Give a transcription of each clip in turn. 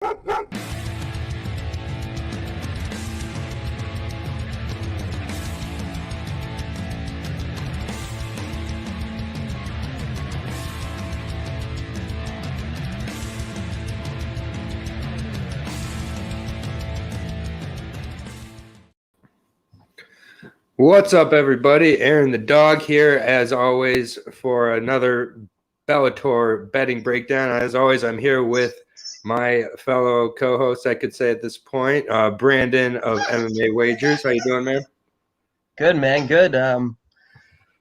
What's up, everybody? Aaron the Dog here, as always, for another Bellator betting breakdown. As always, I'm here with my fellow co-host, I could say at this point, Brandon of MMA Wagers. How you doing, man? Good, man. Good.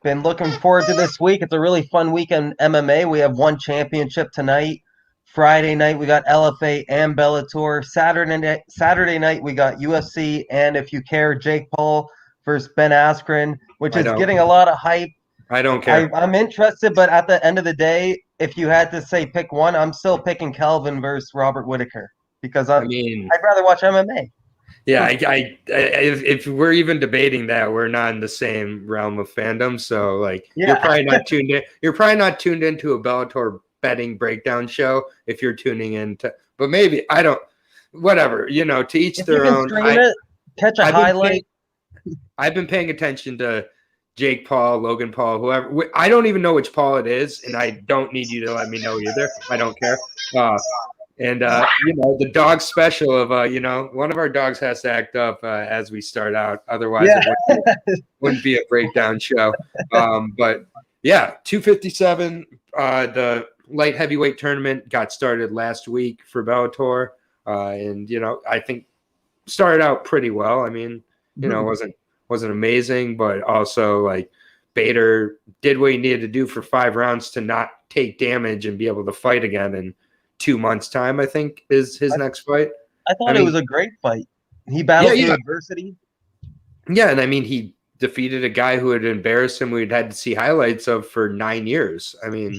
Been looking forward to this week. It's a really fun week in MMA. We have one championship tonight. Friday night, we got LFA and Bellator. Saturday night, we got UFC and, if you care, Jake Paul versus Ben Askren, which is getting a lot of hype. I don't care. I'm interested, but at the end of the day, if you had to say pick one, I'm still picking Kelvin versus Robert Whittaker because I'd rather watch MMA. Yeah, if we're even debating that, we're not in the same realm of fandom. So, like, you're probably not tuned in. You're probably not tuned into a Bellator betting breakdown show if you're tuning in to. But maybe I don't. Whatever, to each their own. Catch a highlight. I've been paying attention to Jake Paul, Logan Paul, whoever. I don't even know which Paul it is, and I don't need you to let me know either. I don't care. The dog special of, one of our dogs has to act up as we start out. Otherwise, it wouldn't be a breakdown show. But, yeah, 257, the light heavyweight tournament got started last week for Bellator. I think started out pretty well. I mean, it wasn't amazing, but also like Bader did what he needed to do for 5 rounds to not take damage and be able to fight again in 2 months' time, I think, is his next fight. I thought it was a great fight. He battled through adversity. Yeah, and I mean, he defeated a guy who had embarrassed him, we'd had to see highlights of for 9 years. I mean,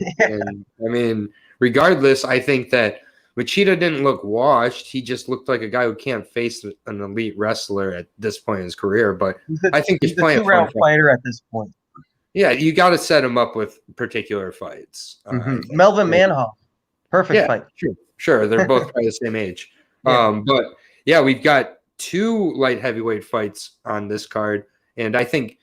regardless, I think that Machida didn't look washed. He just looked like a guy who can't face an elite wrestler at this point in his career. But I think he's playing a 2-round fighter at this point. Yeah, you got to set him up with particular fights. Melvin Manhoff, perfect fight. Sure. They're both probably the same age. But yeah, we've got 2 light heavyweight fights on this card, and I think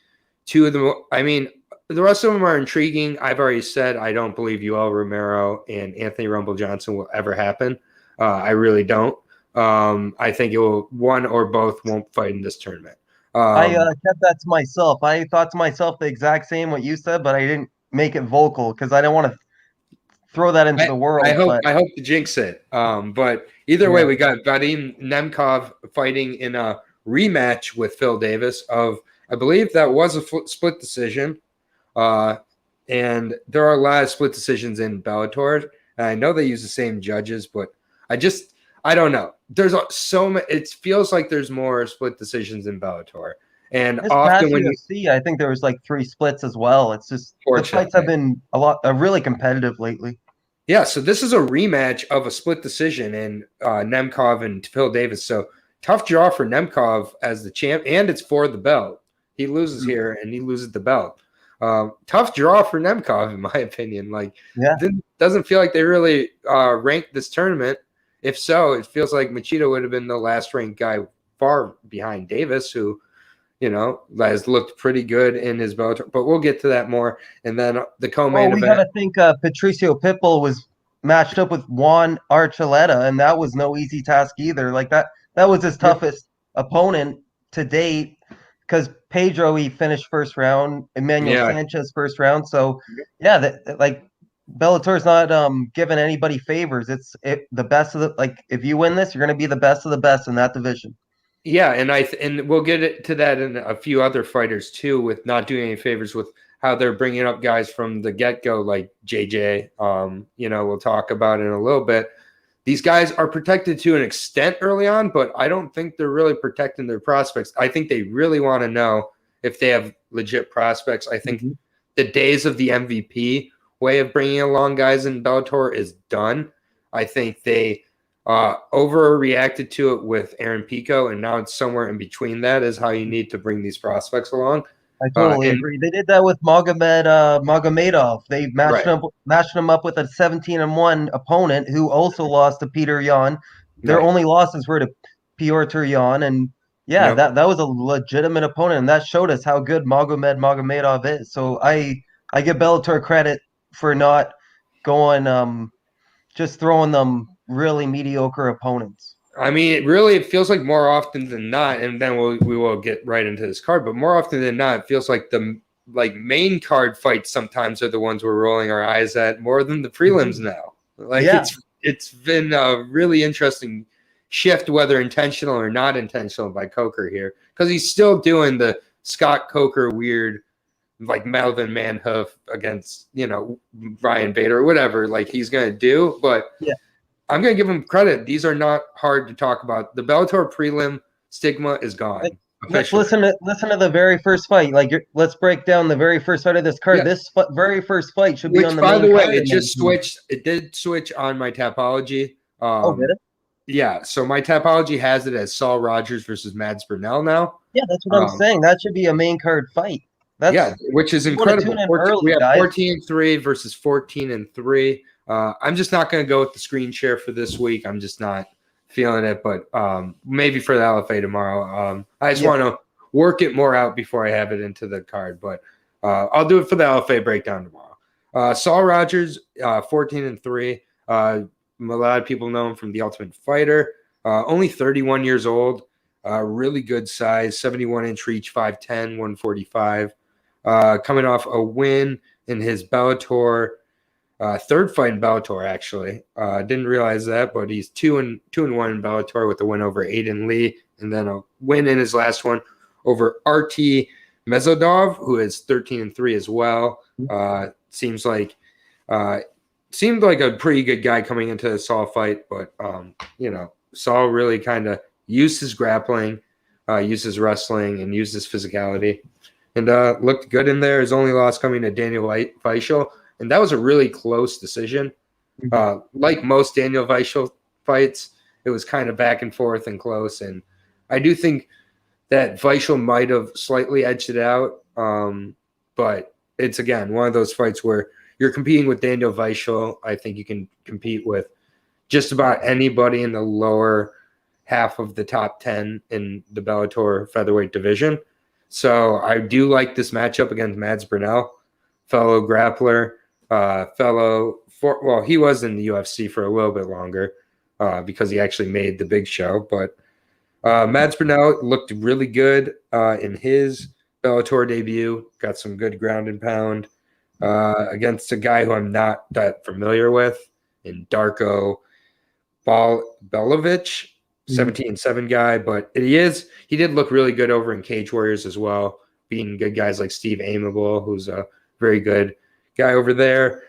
2 of them. I mean, the rest of them are intriguing. I've already said I don't believe Yoel Romero and Anthony Rumble Johnson will ever happen. I really don't. I think one or both won't fight in this tournament. I kept that to myself. I thought to myself the exact same what you said, but I didn't make it vocal because I don't want to throw that into the world. I hope to jinx it. But either way, we got Vadim Nemkov fighting in a rematch with Phil Davis of, I believe that was a split decision. And there are a lot of split decisions in Bellator. And I know they use the same judges, but I don't know. There's so many. It feels like there's more split decisions in Bellator. And often when you see, I think there was like 3 splits as well. It's just the fights have been really competitive lately. Yeah, so this is a rematch of a split decision in Nemkov and Phil Davis. So tough draw for Nemkov as the champ, and it's for the belt. He loses here, and he loses the belt. Tough draw for Nemkov, in my opinion. Doesn't feel like they really ranked this tournament. If so, it feels like Machida would have been the last ranked guy far behind Davis, who, has looked pretty good in his Bellator. But we'll get to that more. And then the co-main event. We got to think Patricio Pitbull was matched up with Juan Archuleta, and that was no easy task either. Like that was his toughest opponent to date. Because Pedro, he finished first round. Emmanuel Sanchez first round. So, Bellator's not giving anybody favors. It's the best of if you win this, you're going to be the best of the best in that division. Yeah, and we'll get to that in a few other fighters too, with not doing any favors with how they're bringing up guys from the get-go, like JJ. We'll talk about it in a little bit. These guys are protected to an extent early on, but I don't think they're really protecting their prospects. I think they really want to know if they have legit prospects. I think the days of the MVP way of bringing along guys in Bellator is done. I think they overreacted to it with Aaron Pico, and now it's somewhere in between that is how you need to bring these prospects along. I totally agree. They did that with Magomedov. They matched him up with a 17-1 opponent who also lost to Peter Yan. their Right. only losses were to Piotr Jan, and yeah, Yep. that was a legitimate opponent, and that showed us how good Magomedov is. So I give Bellator credit for not going just throwing them really mediocre opponents. I mean, it feels like more often than not, and then we will get right into this card, but more often than not, it feels like the main card fights sometimes are the ones we're rolling our eyes at more than the prelims now. Like Yeah, it's been a really interesting shift, whether intentional or not intentional by Coker here, because he's still doing the Scott Coker weird, like Melvin Manhoof against Ryan Bader or whatever, like he's gonna do, but. yeah. I'm going to give him credit. These are not hard to talk about. The Bellator prelim stigma is gone officially. Listen to the very first fight. Let's break down the very first fight of this card. Yeah. This very first fight should be Which, on the by main the way, card. it just switched. It did switch on my Tapology. Did it? Yeah, so my Tapology has it as Saul Rogers versus Mads Burnell now. Yeah, that's what I'm saying. That should be a main card fight. Which is incredible. We have 14-3 versus 14-3. I'm just not going to go with the screen share for this week. I'm just not feeling it, but maybe for the LFA tomorrow. I just want to work it more out before I have it into the card, but I'll do it for the LFA breakdown tomorrow. Saul Rogers, 14-3. A lot of people know him from The Ultimate Fighter. Only 31 years old. Really good size, 71-inch reach, 5'10", 145. Coming off a win in his Bellator. Third fight in Bellator, actually. Didn't realize that, but he's 2-1 in Bellator with a win over Aiden Lee, and then a win in his last one over RT Mezodov, who is 13-3 as well. Seemed like a pretty good guy coming into the Saul fight, but Saul really kind of used his grappling, used his wrestling, and used his physicality, and looked good in there. His only loss coming to Daniel Weichel. And that was a really close decision. Like most Daniel Weichel fights, it was kind of back and forth and close. And I do think that Weichel might have slightly edged it out. But it's, again, one of those fights where you're competing with Daniel Weichel. I think you can compete with just about anybody in the lower half of the top 10 in the Bellator featherweight division. So I do like this matchup against Mads Burnell, fellow grappler. He was in the UFC for a little bit longer because he actually made the big show. But Mads Burnell looked really good in his Bellator debut. Got some good ground and pound against a guy who I'm not that familiar with in Darko Belovic, 17-7 guy. But he did look really good over in Cage Warriors as well, beating good guys like Steve Amable, who's a very good guy over there.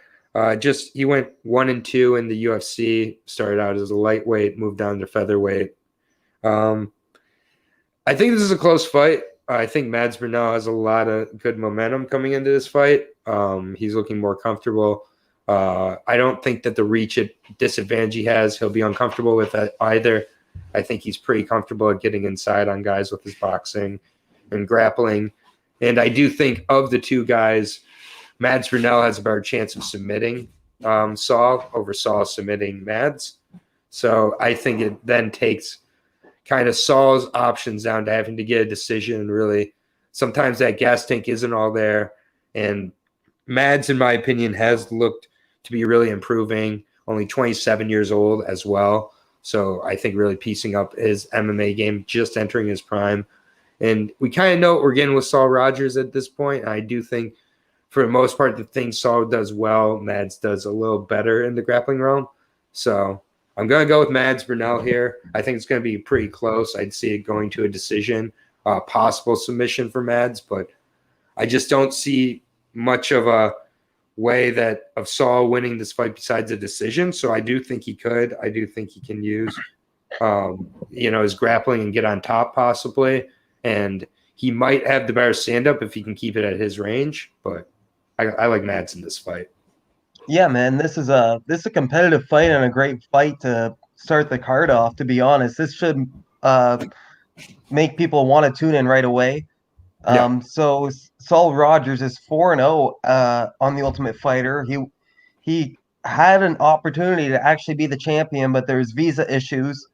He went 1-2 in the UFC, started out as a lightweight, moved down to featherweight. I think this is a close fight. I think Mads Burnell has a lot of good momentum coming into this fight. He's looking more comfortable. I don't think that the reach at disadvantage he has, he'll be uncomfortable with that either. I think he's pretty comfortable at getting inside on guys with his boxing and grappling. And I do think of the two guys, Mads Burnell has a better chance of submitting Saul over Saul submitting Mads. So I think it then takes kind of Saul's options down to having to get a decision. And really, sometimes that gas tank isn't all there. And Mads, in my opinion, has looked to be really improving, only 27 years old as well. So I think really piecing up his MMA game, just entering his prime. And we kind of know what we're getting with Saul Rogers at this point. And I do think, for the most part, the things Saul does well, Mads does a little better in the grappling realm. So I'm going to go with Mads Burnell here. I think it's going to be pretty close. I'd see it going to a decision, possible submission for Mads, but I just don't see much of a way of Saul winning this fight besides a decision. So I do think he could. I do think he can use, his grappling and get on top possibly. And he might have the better stand-up if he can keep it at his range, but I like Mads in this fight. Yeah, man, this is a competitive fight and a great fight to start the card off, to be honest. This should make people want to tune in right away. So Saul Rogers is 4-0 on The Ultimate Fighter. He had an opportunity to actually be the champion, but there's visa issues.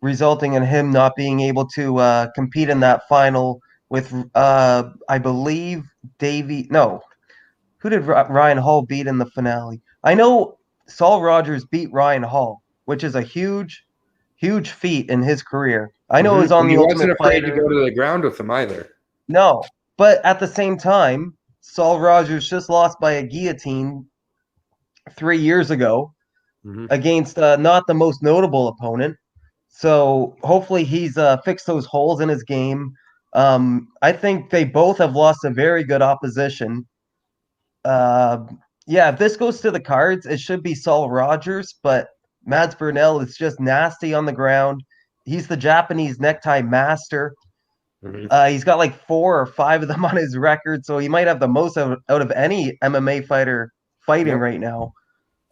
resulting in him not being able to compete in that final with, I believe, Davey. No, who did Ryan Hall beat in the finale? I know Saul Rogers beat Ryan Hall, which is a huge, huge feat in his career. I know it was on And The he wasn't Ultimate afraid to Fighter. go to the ground with him either. No, but at the same time, Saul Rogers just lost by a guillotine 3 years ago against not the most notable opponent. So hopefully he's fixed those holes in his game. I think they both have lost a very good opposition. Yeah, if this goes to the cards, it should be Saul Rogers, but Mads Burnell is just nasty on the ground. He's the Japanese necktie master. He's got like 4 or 5 of them on his record, so he might have the most out of any MMA fighter fighting right now.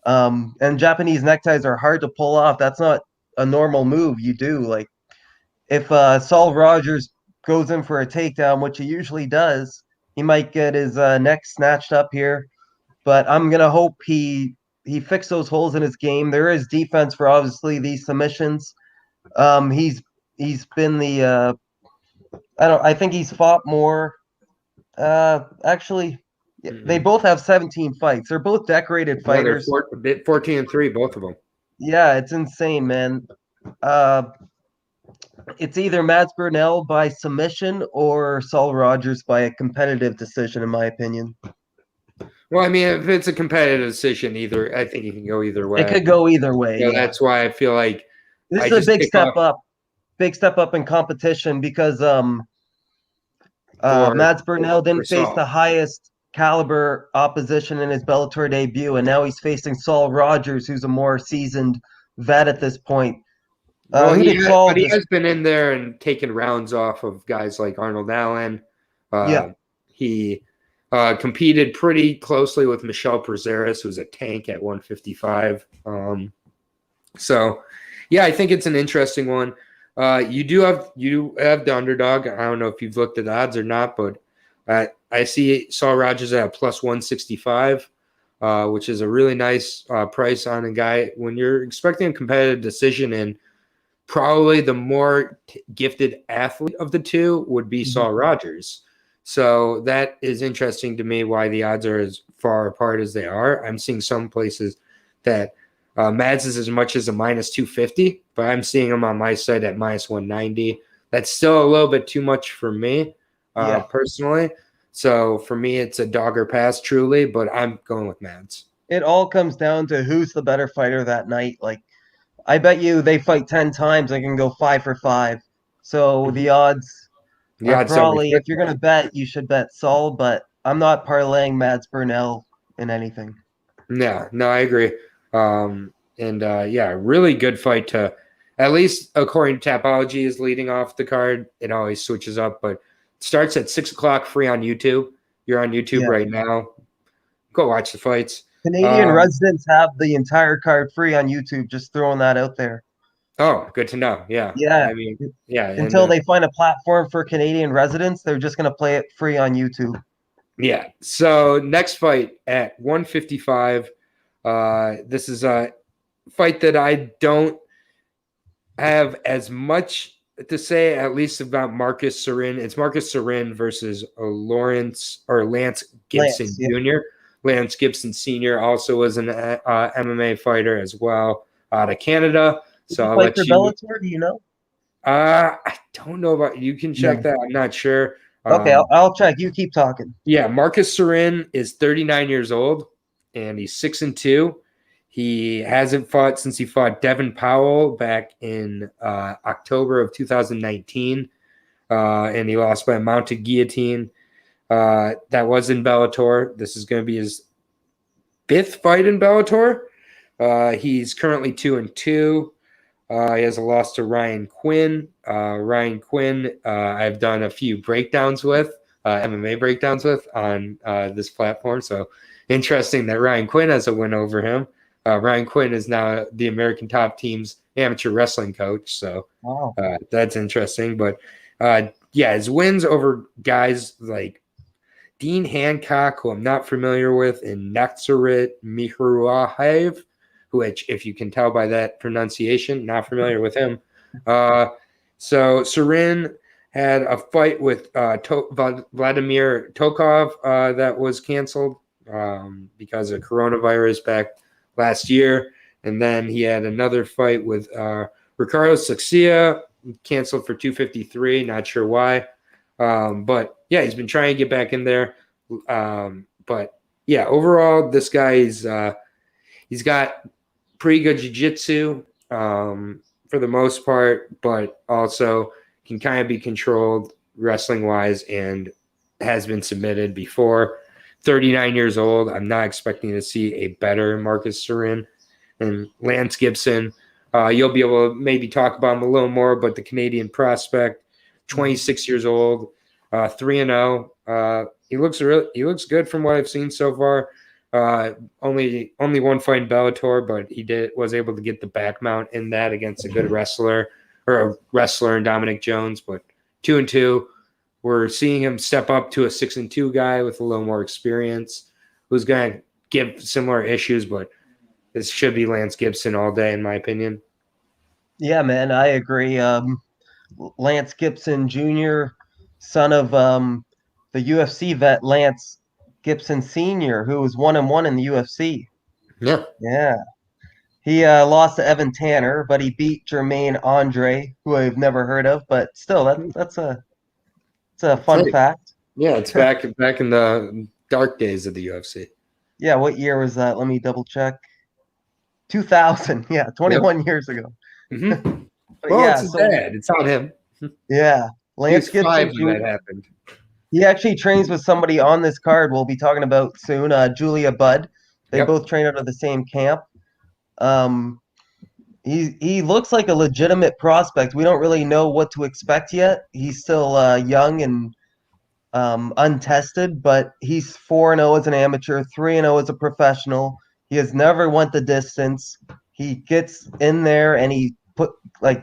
And Japanese neckties are hard to pull off. That's not a normal move you do. Like if Saul Rogers goes in for a takedown, which he usually does, he might get his neck snatched up here. But I'm gonna hope he fixed those holes in his game. There is defense for obviously these submissions. He's been the I think he's fought more. Actually, they both have 17 fights. They're both decorated fighters. They're 14-3, both of them. Yeah, it's insane, man. It's either Mads Burnell by submission or Saul Rogers by a competitive decision, in my opinion. Well, I mean, if it's a competitive decision, I think it can go either way. It could go either way. So that's why I feel like this is a big step up. Big step up in competition because Mads Burnell didn't face the highest caliber opposition in his Bellator debut, and now he's facing Saul Rogers, who's a more seasoned vet at this point. Well, he has been in there and taken rounds off of guys like Arnold Allen. He competed pretty closely with Michel Prazeres, who's a tank at 155. So, yeah, I think it's an interesting one. You have the underdog. I don't know if you've looked at the odds or not, but I see Saul Rogers at plus 165, which is a really nice price on a guy when you're expecting a competitive decision. And probably the more gifted athlete of the two would be Saul Rogers. So that is interesting to me why the odds are as far apart as they are. I'm seeing some places that Mads is as much as a minus 250, but I'm seeing him on my site at minus 190. That's still a little bit too much for me personally. So for me, it's a dog or pass truly, but I'm going with Mads. It all comes down to who's the better fighter that night. Like, I bet you they fight 10 times, they can go 5 for 5. So the odds are probably, if you're going to bet, you should bet Saul, but I'm not parlaying Mads Burnell in anything. No, I agree. Really good fight to, at least according to Tapology, is leading off the card. It always switches up, but it starts at 6 o'clock free on YouTube. You're on YouTube right now. Go watch the fights. Canadian residents have the entire card free on YouTube. Just throwing that out there. Oh, good to know. Yeah. Yeah. I mean, yeah. Until they find a platform for Canadian residents, they're just going to play it free on YouTube. Yeah. So next fight at 155. This is a fight that I don't have as much to say, at least about Marcus Sorin. It's Marcus Sorin versus Lance Gibson Jr. Lance Gibson Sr. also was an MMA fighter as well out of Canada. So I'll let you. Bellator, do you know? I don't know about. You can check that. I'm not sure. Okay, I'll check. You keep talking. Yeah, Marcus Sorin is 39 years old, and he's 6-2. He hasn't fought since he fought Devin Powell back in October of 2019, and he lost by a mounted guillotine. That was in Bellator. This is going to be his 5th fight in Bellator. He's currently 2-2. He has a loss to Ryan Quinn. Ryan Quinn, I've done a few breakdowns with, MMA breakdowns with on this platform. So interesting that Ryan Quinn has a win over him. Ryan Quinn is now the American Top Team's amateur wrestling coach. So that's interesting. But his wins over guys like Dean Hancock, who I'm not familiar with, and Naxarit Mihruahev, which, if you can tell by that pronunciation, not familiar with him. So Sarin had a fight with Vladimir Tokov that was canceled because of coronavirus back last year. And then he had another fight with Ricardo Saxia, canceled for 253. Not sure why. But yeah, he's been trying to get back in there. But yeah, overall, this guy is he's got pretty good jiu-jitsu for the most part, but also can kind of be controlled wrestling-wise and has been submitted before. 39 years old. I'm not expecting to see a better Marcus Sarin. And Lance Gibson, you'll be able to maybe talk about him a little more, but the Canadian prospect, 26 years old, 3-0. He looks good from what I've seen so far. Only one fight in Bellator, but he was able to get the back mount in that against a good wrestler in Dominic Jones. But 2-2, we're seeing him step up to a 6-2 guy with a little more experience, who's going to give similar issues, but this should be Lance Gibson all day, in my opinion. Yeah, man, I agree. Lance Gibson Jr., son of the UFC vet Lance Gibson Sr., who was 1-1 in the UFC. Yeah. Yeah. He lost to Evan Tanner, but he beat Jermaine Andre, who I've never heard of, but still, that's a fun fact. Yeah, it's back in the dark days of the UFC. Yeah, what year was that? Let me double check. 2000. Yeah, 21 years ago. Mm-hmm. But Well, yeah, it's his dad. It's on him. Yeah, Lance He was 5 Gibson. when that happened. He actually trains with somebody on this card we'll be talking about soon, Julia Budd. They both train out of the same camp. He looks like a legitimate prospect. We don't really know what to expect yet. He's still young and untested, but he's 4-0 as an amateur, 3-0 as a professional. He has never went the distance. He gets in there and he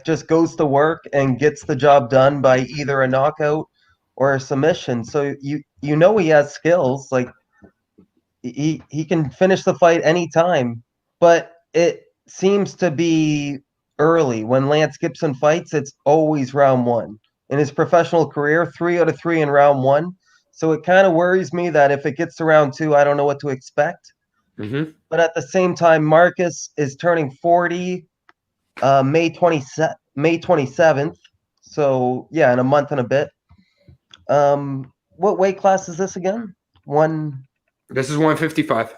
just goes to work and gets the job done by either a knockout or a submission. So you know he has skills. Like he can finish the fight anytime, but it seems to be early. When Lance Gibson fights, it's always round one. In his professional career, 3 out of 3 in round one. So it kind of worries me that if it gets to round two, I don't know what to expect. Mm-hmm. But at the same time, Marcus is turning 40 May 27th. So yeah, in a month and a bit. What weight class is this again? This is 155.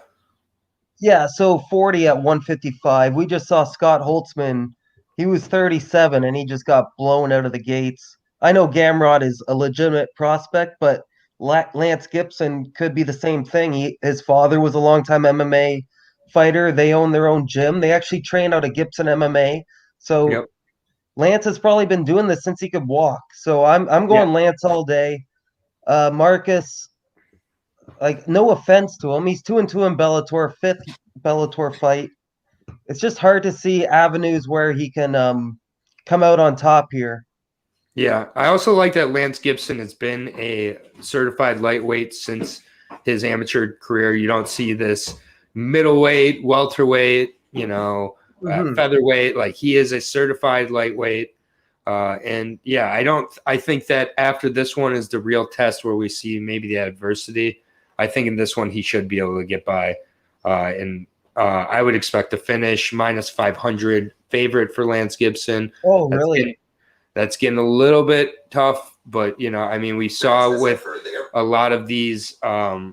Yeah, so 40 at 155. We just saw Scott Holtzman. He was 37 and he just got blown out of the gates. I know Gamrot is a legitimate prospect, but Lance Gibson could be the same thing. His father was a longtime MMA fighter. They own their own gym. They actually train out of Gibson MMA. So Lance has probably been doing this since he could walk. So I'm going Lance all day. Marcus, like, no offense to him, he's 2-2 in Bellator, 5th Bellator fight. It's just hard to see avenues where he can come out on top here. Yeah, I also like that Lance Gibson has been a certified lightweight since his amateur career. You don't see this middleweight, welterweight, featherweight. Like, he is a certified lightweight. And yeah, I think that after this one is the real test where we see maybe the adversity. I think in this one he should be able to get by. And I would expect to finish minus 500 favorite for Lance Gibson. Oh, really? That's getting a little bit tough, but we saw with a lot of these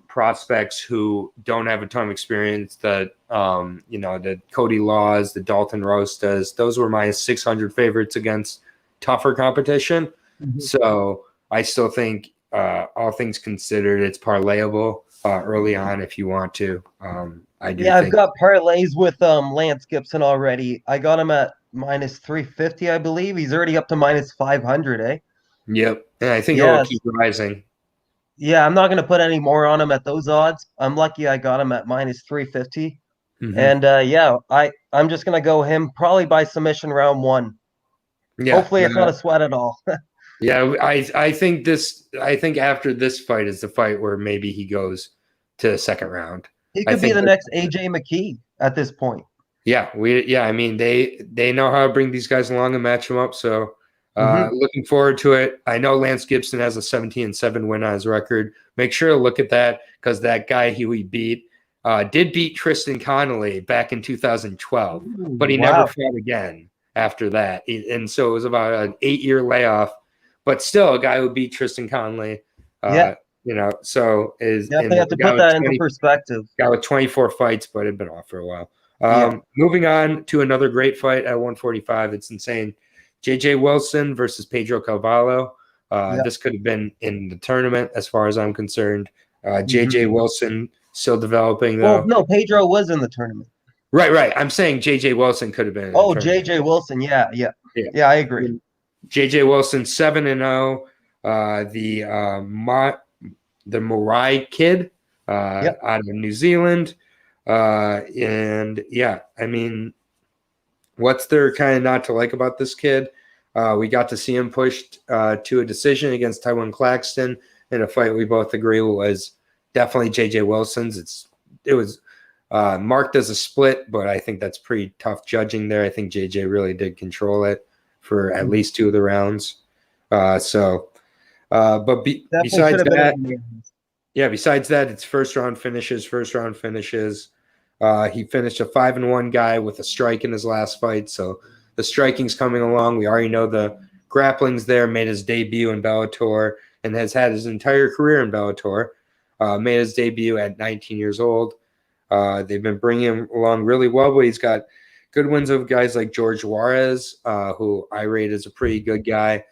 prospects who don't have a ton of experience that the Cody Laws, the Dalton Rostas, those were minus 600 favorites against tougher competition. Mm-hmm. So I still think all things considered, it's parlayable early on if you want to. I've got parlays with Lance Gibson already. I got him at minus 350, I believe. He's already up to minus 500, eh? Yep. And I think it'll keep rising. Yeah, I'm not going to put any more on him at those odds. I'm lucky I got him at minus 350. Mm-hmm. And I'm just going to go him probably by submission round one. Yeah, hopefully it's not a sweat at all. Yeah, I think after this fight is the fight where maybe he goes to the second round. He could be the next AJ McKee at this point. Yeah, I mean, they know how to bring these guys along and match them up. So looking forward to it. I know Lance Gibson has a 17-7 win on his record. Make sure to look at that because that guy he beat did beat Tristan Connolly back in 2012, but he never fought again after that. And so it was about an 8-year layoff. But still, a guy who beat Tristan Connolly. You know, so is definitely have to put that into perspective. Guy with 24 fights, but had been off for a while. Moving on to another great fight at 145. It's insane. JJ Wilson versus Pedro Carvalho. This could have been in the tournament as far as I'm concerned. JJ Wilson still developing though. Well, no, Pedro was in the tournament. Right. I'm saying JJ Wilson could have been. JJ Wilson. Yeah, I agree. JJ Wilson 7-0. The Morai kid out of New Zealand. And yeah, I mean, what's there kind of not to like about this kid? We got to see him pushed to a decision against Taiwan Claxton in a fight we both agree was definitely JJ Wilson's. It was marked as a split, but I think that's pretty tough judging there. I think JJ really did control it for at least 2 of the rounds. Besides that, it's first round finishes. He finished a 5-1 guy with a strike in his last fight. So the striking's coming along. We already know the grappling's there, made his debut in Bellator and has had his entire career in Bellator. Made his debut at 19 years old. They've been bringing him along really well, but he's got good wins of guys like George Juarez, who I rate as a pretty good guy,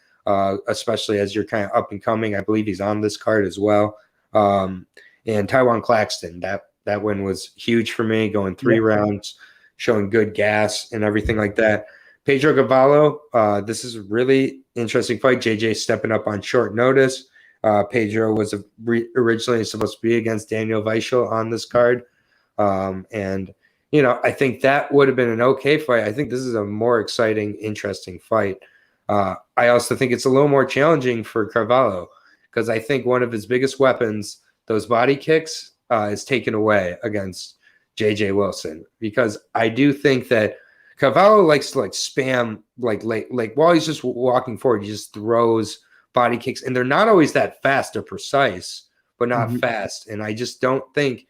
especially as you're kind of up and coming. I believe he's on this card as well. And Taiwan Claxton, that win was huge for me, going 3 rounds, showing good gas and everything like that. Pedro Carvalho, this is a really interesting fight. JJ stepping up on short notice. Pedro was originally supposed to be against Daniel Weichel on this card. And, you know, I think that would have been an okay fight. I think this is a more exciting, interesting fight. I also think it's a little more challenging for Carvalho because I think one of his biggest weapons, those body kicks, is taken away against JJ Wilson, because I do think that Carvalho likes to spam like while he's just walking forward, he just throws body kicks, and they're not always that fast or precise, but not fast. And I just don't think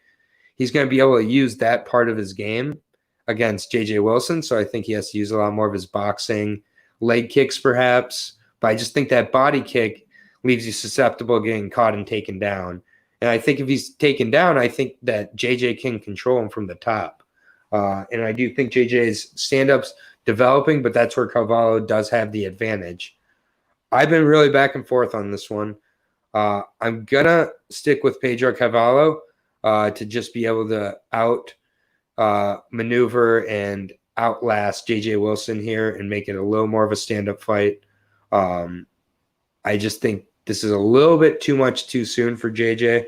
he's going to be able to use that part of his game against JJ Wilson. So I think he has to use a lot more of his boxing, leg kicks perhaps. But I just think that body kick leaves you susceptible to getting caught and taken down. And I think if he's taken down, I think that JJ can control him from the top. And I do think JJ's stand-up's developing, but that's where Carvalho does have the advantage. I've been really back and forth on this one. I'm going to stick with Pedro Carvalho to just be able to maneuver and outlast JJ Wilson here and make it a little more of a stand-up fight. I just think this is a little bit too much too soon for JJ.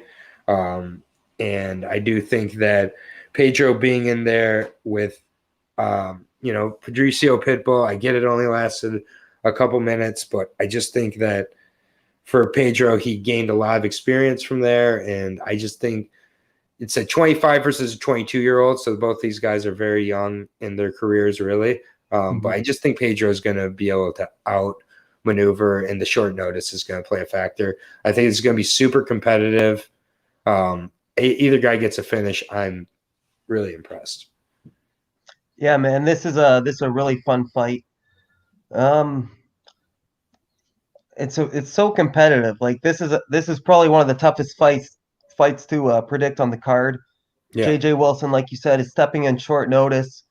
And I do think that Pedro being in there with, Patricio Pitbull, I get it only lasted a couple minutes, but I just think that for Pedro, he gained a lot of experience from there. And I just think it's a 25 versus a 22-year-old. So both these guys are very young in their careers, really. But I just think Pedro is going to be able to outmaneuver, and the short notice is going to play a factor. I think it's going to be super competitive. Either guy gets a finish, I'm really impressed. Yeah, man, this is a really fun fight. It's so competitive. Like this is probably one of the toughest fights to predict on the card. Yeah. JJ Wilson, like you said, is stepping in short notice.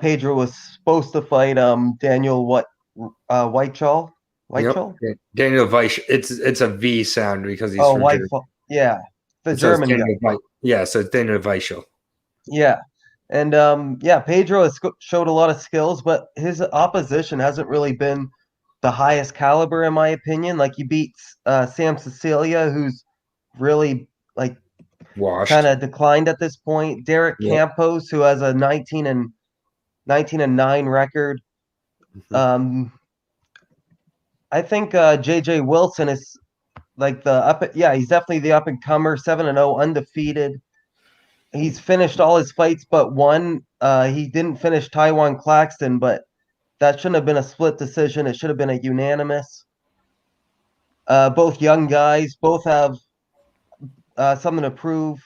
Pedro was supposed to fight Daniel Weichel. Weichel? Yep. Daniel Weichel. It's a V sound because he's from Germany. Yeah, the German guy. So it's Daniel Weichel. Yeah. And Pedro has showed a lot of skills, but his opposition hasn't really been the highest caliber, in my opinion. Like, he beats Sam Cecilia, who's really kind of declined at this point. Derek Campos, who has a 19-9 record. I think JJ Wilson is he's definitely the up and comer, 7-0 undefeated. he's finished all his fights but one. He didn't finish Taiwan Claxton, but that shouldn't have been a split decision. It should have been a unanimous. Both young guys, both have something to prove.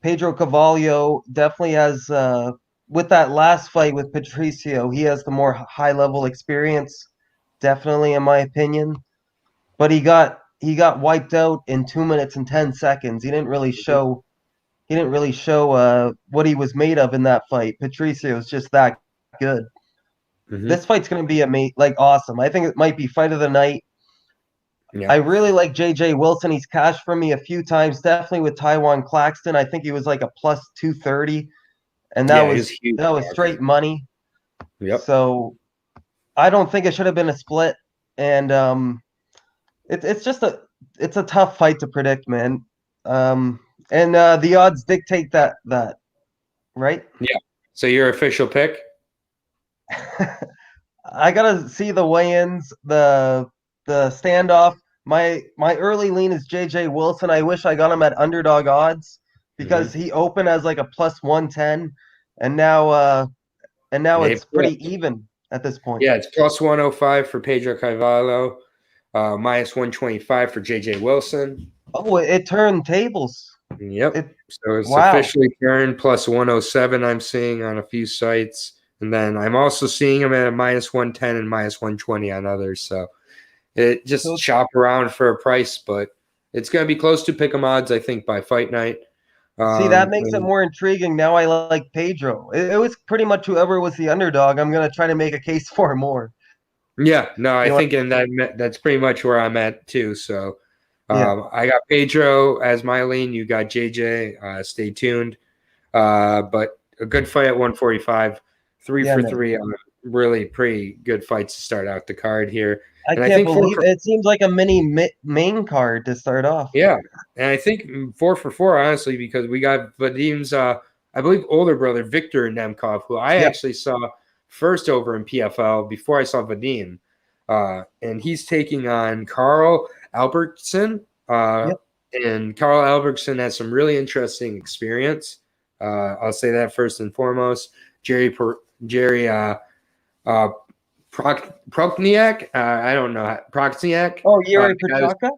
Pedro Carvalho definitely has, with that last fight with Patricio, he has the more high level experience, definitely in my opinion. But he got wiped out in 2 minutes and 10 seconds. He didn't really show what he was made of in that fight. Patricio is just that good. Mm-hmm. This fight's gonna be awesome. I think it might be fight of the night. Yeah. I really like J.J. Wilson. He's cashed for me a few times, definitely with Taiwan Claxton. I think he was like a plus 230, and that was huge. straight money. Yep. So I don't think it should have been a split, and it's a tough fight to predict, man. And the odds dictate that, right? Yeah. So your official pick? I gotta see the weigh-ins, the standoff. My early lean is J.J. Wilson. I wish I got him at underdog odds because he opened as like a plus 110, and now it's pretty even at this point. Yeah, it's plus 105 for Pedro Carvalho, minus 125 for J.J. Wilson. Oh, it turned tables. Yep. So it's officially turned plus 107 I'm seeing on a few sites. And then I'm also seeing them at a minus 110 and minus 120 on others. So it just shop around for a price, but it's going to be close to pick'em odds, I think, by fight night. See, that makes it more intriguing. Now I like Pedro. It was pretty much whoever was the underdog. I'm going to try to make a case for more. Yeah, no, I think that's pretty much where I'm at too. So I got Pedro as my lean. You got JJ. Stay tuned. But a good fight at 145. 3 for 3 on really pretty good fights to start out the card here. I can't believe it. Seems like a mini main card to start off. Yeah, and I think 4 for 4, honestly, because we got Vadim's, I believe, older brother, Victor Nemkov, who I actually saw first over in PFL before I saw Vadim. And he's taking on Carl Albertson. And Carl Albertson has some really interesting experience. I'll say that first and foremost. Jerry Prokniak. I don't know. Proxniak. Oh, Yuri Prochaka?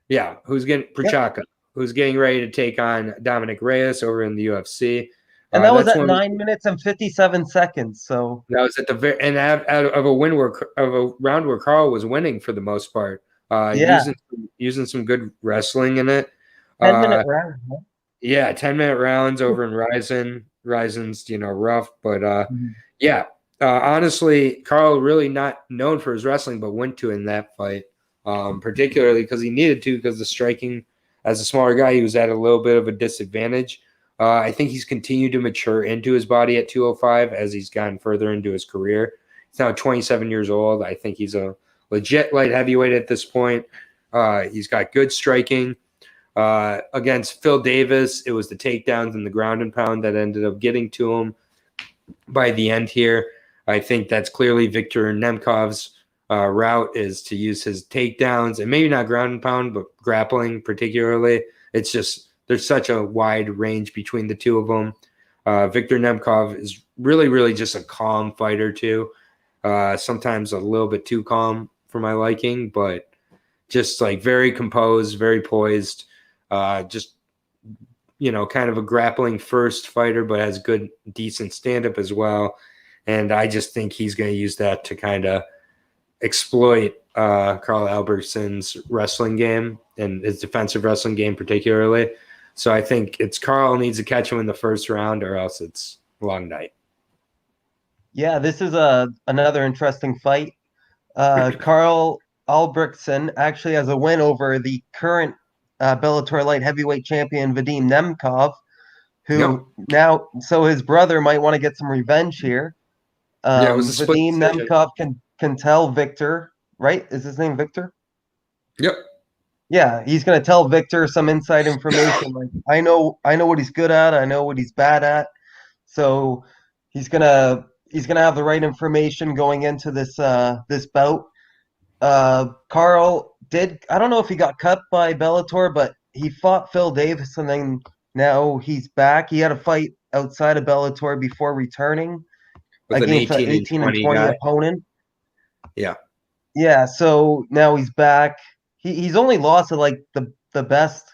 Yeah, who's getting ready to take on Dominic Reyes over in the UFC. And that was at 9 minutes and 57 seconds. So that was at the very end out of a round where Carl was winning for the most part. Using some good wrestling in it. 10-minute round. Huh? Yeah, 10-minute rounds over in Ryzen. Ryzen's, rough, but honestly, Carl really not known for his wrestling, but went to in that fight, particularly because he needed to, because the striking, as a smaller guy, he was at a little bit of a disadvantage. I think he's continued to mature into his body at 205 as he's gotten further into his career. He's now 27 years old. I think he's a legit light heavyweight at this point. He's got good striking. Against Phil Davis, it was the takedowns and the ground and pound that ended up getting to him by the end here. I think that's clearly Victor Nemkov's route, is to use his takedowns and maybe not ground and pound, but grappling particularly. It's just there's such a wide range between the two of them. Victor Nemkov is really, really just a calm fighter too. Sometimes a little bit too calm for my liking, but just like very composed, very poised. Just, kind of a grappling first fighter, but has good, decent stand-up as well. And I just think he's going to use that to kind of exploit Carl Albertson's wrestling game and his defensive wrestling game particularly. So I think it's Carl needs to catch him in the first round, or else it's a long night. Yeah, this is another interesting fight. Carl Albrechtsen actually has a win over the current Bellator Light Heavyweight Champion Vadim Nemkov, who now, so his brother might want to get some revenge here. It was a Vadim Nemkov can tell Victor, right? Is his name Victor? Yep. Yeah, he's gonna tell Victor some inside information. Like, I know what he's good at. I know what he's bad at. So he's gonna have the right information going into this bout. Carl I don't know if he got cut by Bellator, but he fought Phil Davis and then Now he's back. He had a fight outside of Bellator before returning with an against an 18 and 18 and 20 20 guy. opponent. Yeah. Yeah, so now he's back. He's only lost to like the best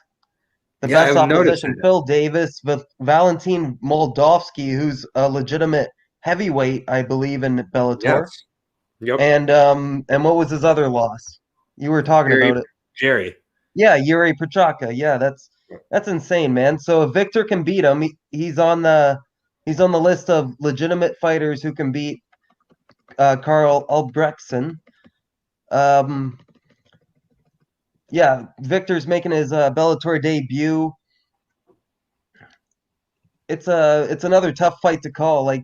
I've noticed opposition, that. Phil Davis, with Valentin Moldovsky, who's a legitimate heavyweight, I believe, in Bellator. Yes. Yep. And what was his other loss? You were talking about it. Jerry. Yeah, Yuri Prochazka. Yeah, that's insane, man. So if Victor can beat him, he's on the list of legitimate fighters who can beat Carl Albrechtsen. Yeah, Victor's making his Bellator debut. It's another tough fight to call. Like,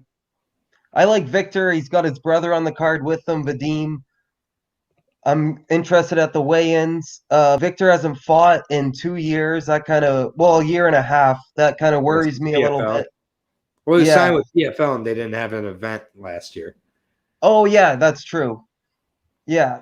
I like Victor. He's got his brother on the card with him, Vadim. I'm interested at the weigh-ins. Victor hasn't fought in 2 years. That kind of, well, a year and a half. That kind of worries me a little bit. Well, he Yeah. signed with PFL and they didn't have an event last year. Oh, yeah, that's true. Yeah.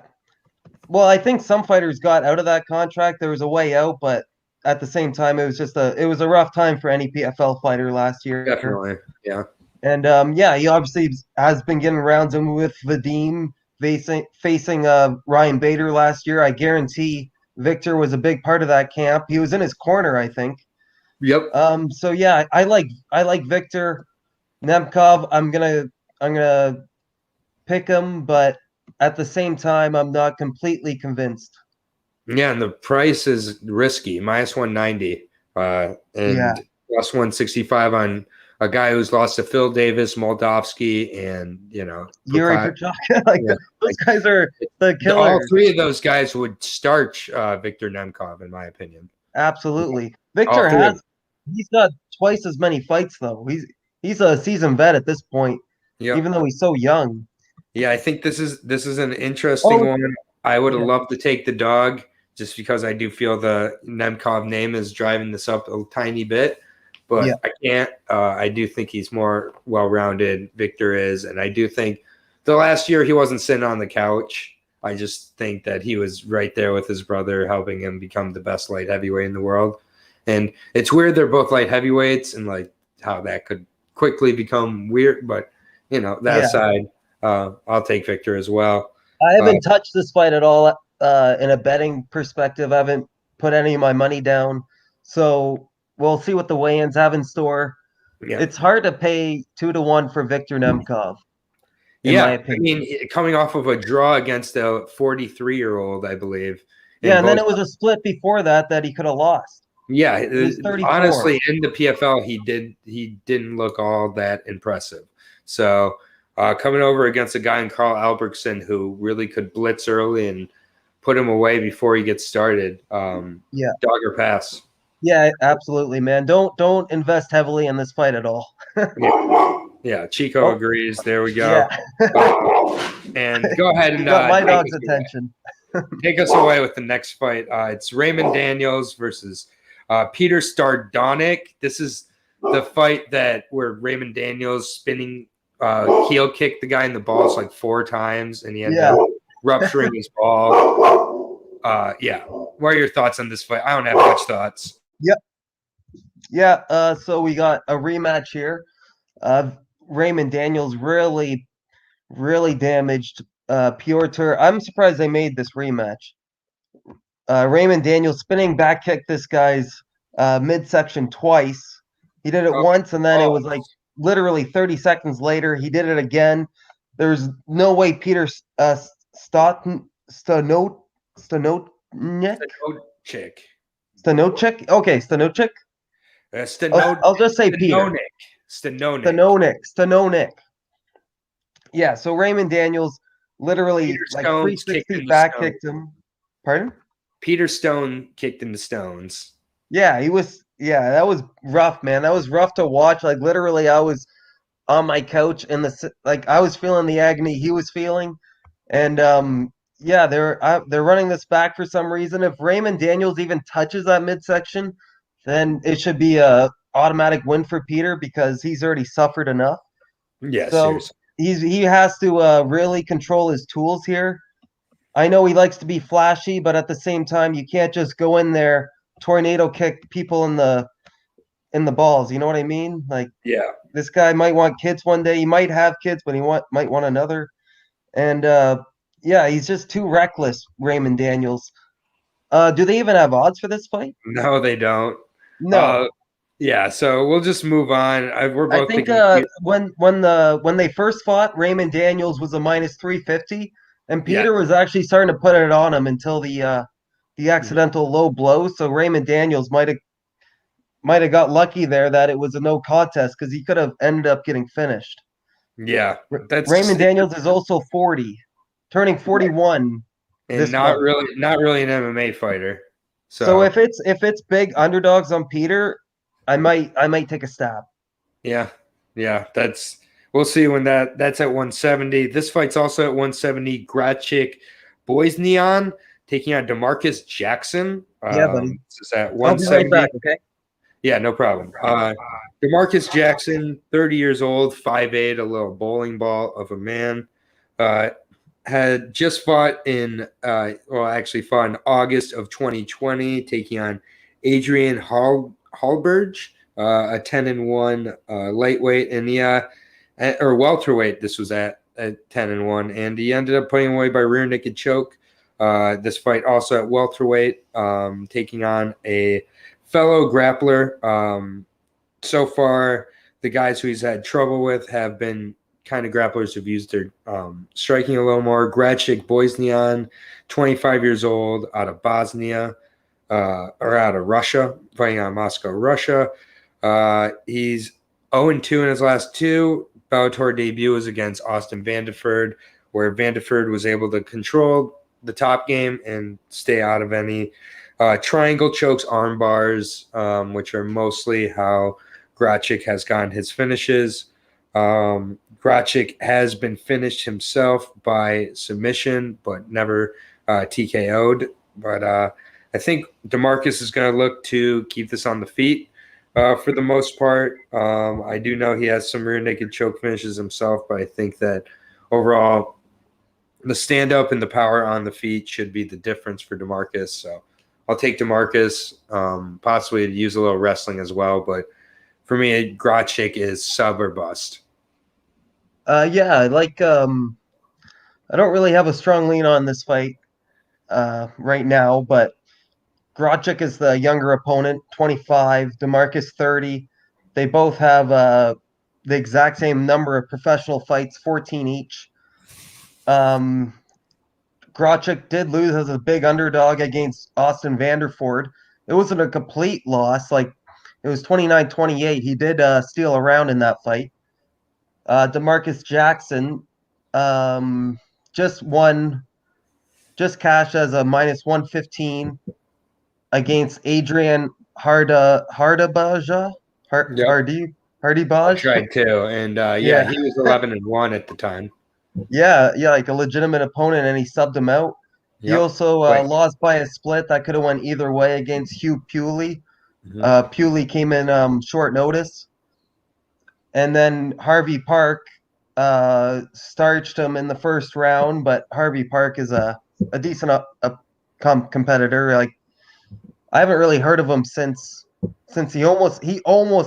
Well, I think some fighters got out of that contract. There was a way out, but at the same time, it was a rough time for any PFL fighter last year. Definitely. Yeah. And yeah, he obviously has been getting rounds in with Vadim facing Ryan Bader last year. I guarantee Victor was a big part of that camp. He was in his corner, I think. Yep. So yeah, I like Victor Nemkov. I'm gonna pick him, but at the same time, I'm not completely convinced. Yeah, and the price is risky, minus 190, and plus 165 on a guy who's lost to Phil Davis, Moldovsky, and Yuri Prochazka. Those guys are the killers. All three of those guys would starch Victor Nemkov, in my opinion. Absolutely, Victor he's got twice as many fights though. He's a seasoned vet at this point, even though he's so young. Yeah, I think this is an interesting one. I would have loved to take the dog just because I do feel the Nemkov name is driving this up a tiny bit, but I can't. I do think he's more well-rounded. Victor is, and I do think the last year he wasn't sitting on the couch. I just think that he was right there with his brother, helping him become the best light heavyweight in the world. And it's weird they're both light heavyweights, and like how that could quickly become weird. But that aside, I'll take Victor as well. I haven't touched this fight at all. In a betting perspective, I haven't put any of my money down. So we'll see what the weigh-ins have in store. Yeah. It's hard to pay 2-1 for Victor Nemkov. In my opinion. I mean, coming off of a draw against a 43-year-old, I believe. Yeah, and then it was a split before that he could have lost. Yeah, honestly, in the PFL, he didn't look all that impressive. So coming over against a guy in Carl Albrechtsen who really could blitz early and put him away before he gets started. Dog or pass. Yeah, absolutely, man. Don't invest heavily in this fight at all. Yeah, Chico agrees. There we go. Yeah. And go ahead and got my dog's attention. Take us away with the next fight. It's Raymond Daniels versus Peter Stardonik. This is the fight where Raymond Daniels spinning heel kicked the guy in the balls like 4 times, and he ended up rupturing his ball. What are your thoughts on this fight? I don't have much thoughts. So we got a rematch here. Raymond Daniels really damaged Piotr. I'm surprised they made this rematch. Raymond Daniels spinning back kicked this guy's midsection twice. He did it once, and then it was like literally 30 seconds later, he did it again. There's no way Peter Stanochik? Okay, Stanochik? I'll just say Peter. Stanonik. Yeah, so Raymond Daniels literally like 360 back kicked him. Pardon? Peter Stone kicked in the stones. Yeah, that was rough, man. That was rough to watch. Like literally I was on my couch and I was feeling the agony he was feeling. And they're running this back for some reason. If Raymond Daniels even touches that midsection, then it should be a automatic win for Peter because he's already suffered enough. Yeah, so he has to really control his tools here. I know he likes to be flashy, but at the same time, you can't just go in there, tornado kick people in in the balls. You know what I mean? Like Yeah. this guy might want kids one day. He might have kids, but might want another. And yeah, he's just too reckless, Raymond Daniels. Do they even have odds for this fight? No, they don't. No. Uh, yeah, so we'll just move on. We're I both think picking. when they first fought, Raymond Daniels was a minus 350, and Yeah. Peter was actually starting to put it on him until the accidental low blow. So Raymond Daniels might have got lucky there that it was a no contest because he could have ended up getting finished. Yeah. That's Raymond just Daniels is also 40, turning 41 and this month. not really an MMA fighter. So So if it's big underdogs on Peter, I might take a stab. yeah, yeah, that's we'll see when that's at 170. This fight's also at 170. Grachik Boisnian taking on Demarcus Jackson. Yeah, buddy. This is at I'll be right 170. back. Okay. Yeah, no problem. Demarcus Jackson, 30 years old, 5'8", a little bowling ball of a man. Had just fought actually fought in August of 2020, taking on Adrian Hallberg, a 10-1 lightweight, and or welterweight. This was at 10-1, and he ended up putting away by rear naked choke. This fight also at welterweight, taking on a fellow grappler. So far, the guys who he's had trouble with have been kind of grapplers who've used their striking a little more. Grachik Boisnian, 25 years old, out of Bosnia, or out of Russia, fighting out of Moscow, Russia. He's 0-2 in his last two. Bellator debut was against Austin Vandeford, where Vandeford was able to control the top game and stay out of any triangle chokes, arm bars, which are mostly how Grachik has gotten his finishes. Grachik has been finished himself by submission, but never TKO'd. But I think DeMarcus is going to look to keep this on the feet for the most part. I do know he has some rear naked choke finishes himself, but I think that overall the stand-up and the power on the feet should be the difference for DeMarcus. So I'll take DeMarcus, possibly to use a little wrestling as well. But for me, Grachik is sub or bust. Yeah, I don't really have a strong lean on this fight right now, but Grachik is the younger opponent, 25, DeMarcus 30. They both have the exact same number of professional fights, 14 each. Grachik did lose as a big underdog against Austin Vanderford. It wasn't a complete loss. Like, it was 29-28. He did steal a round in that fight. DeMarcus Jackson just cashed as a minus 115 against Adrian Hardabaja. I Hardibaj. tried too, and Yeah. he was 11-1 at the time. Yeah, like a legitimate opponent, and he subbed him out. He Yep. also Right. lost by a split that could have went either way against Hugh Pewley. Mhm. Pewley came in short notice. And then Harvey Park starched him in the first round, but Harvey Park is a decent competitor. Like, I haven't really heard of him since he almost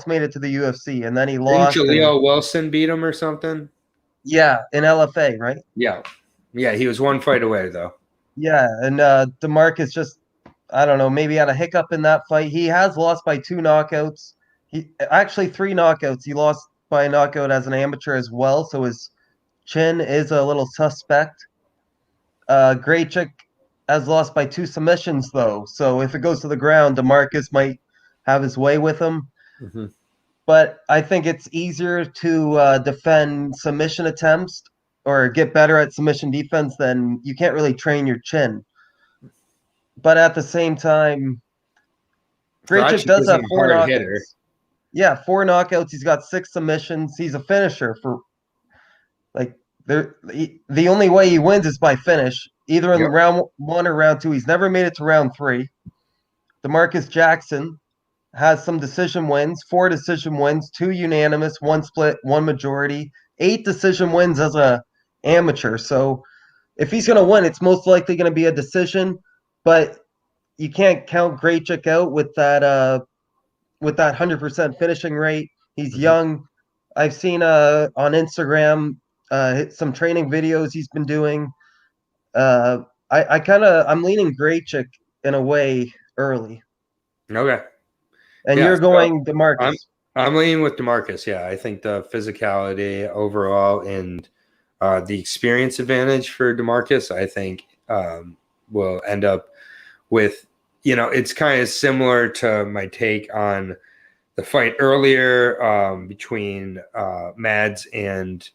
made it to the UFC, and then he Didn't lost. Jaleel Wilson beat him or something? Yeah, in LFA, right? Yeah. Yeah, he was one fight away, though. Yeah, and DeMarcus just, I don't know, maybe had a hiccup in that fight. He has lost by 2 knockouts. He actually 3 knockouts. He lost by a knockout as an amateur as well, so his chin is a little suspect. Grachik has lost by 2 submissions though, so if it goes to the ground, DeMarcus might have his way with him. Mm-hmm. But I think it's easier to defend submission attempts or get better at submission defense than you can't really train your chin. But at the same time, Grachik does have 4 knockouts. Hitter. Yeah, 4 knockouts. He's got 6 submissions. He's a finisher for like the only way he wins is by finish, either in round 1 or round 2. He's never made it to round 3. DeMarcus Jackson has some decision wins, 4 decision wins, 2 unanimous, 1 split, 1 majority, 8 decision wins as a amateur. So if he's going to win, it's most likely going to be a decision, but you can't count Grachik out with that with that 100% finishing rate. He's Mhm. young. I've seen on Instagram some training videos he's been doing. Uh, I'm leaning Graychick in a way early, Okay. and Yeah. you're So going I'm DeMarcus. I'm leaning with DeMarcus. Yeah, I think the physicality overall and the experience advantage for DeMarcus, I think, will end up with, it's kind of similar to my take on the fight earlier between Mads and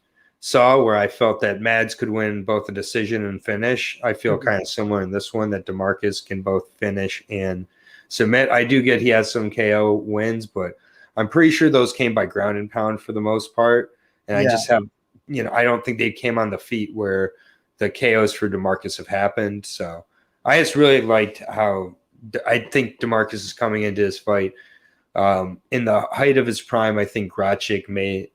Saw, where I felt that Mads could win both a decision and finish. I feel Mhm. kind of similar in this one that DeMarcus can both finish and submit. I do get he has some KO wins, but I'm pretty sure those came by ground and pound for the most part. And I Yeah, just have, I don't think they came on the feet where the KOs for DeMarcus have happened. So I just really liked how I think DeMarcus is coming into this fight in the height of his prime. I think Graczyk may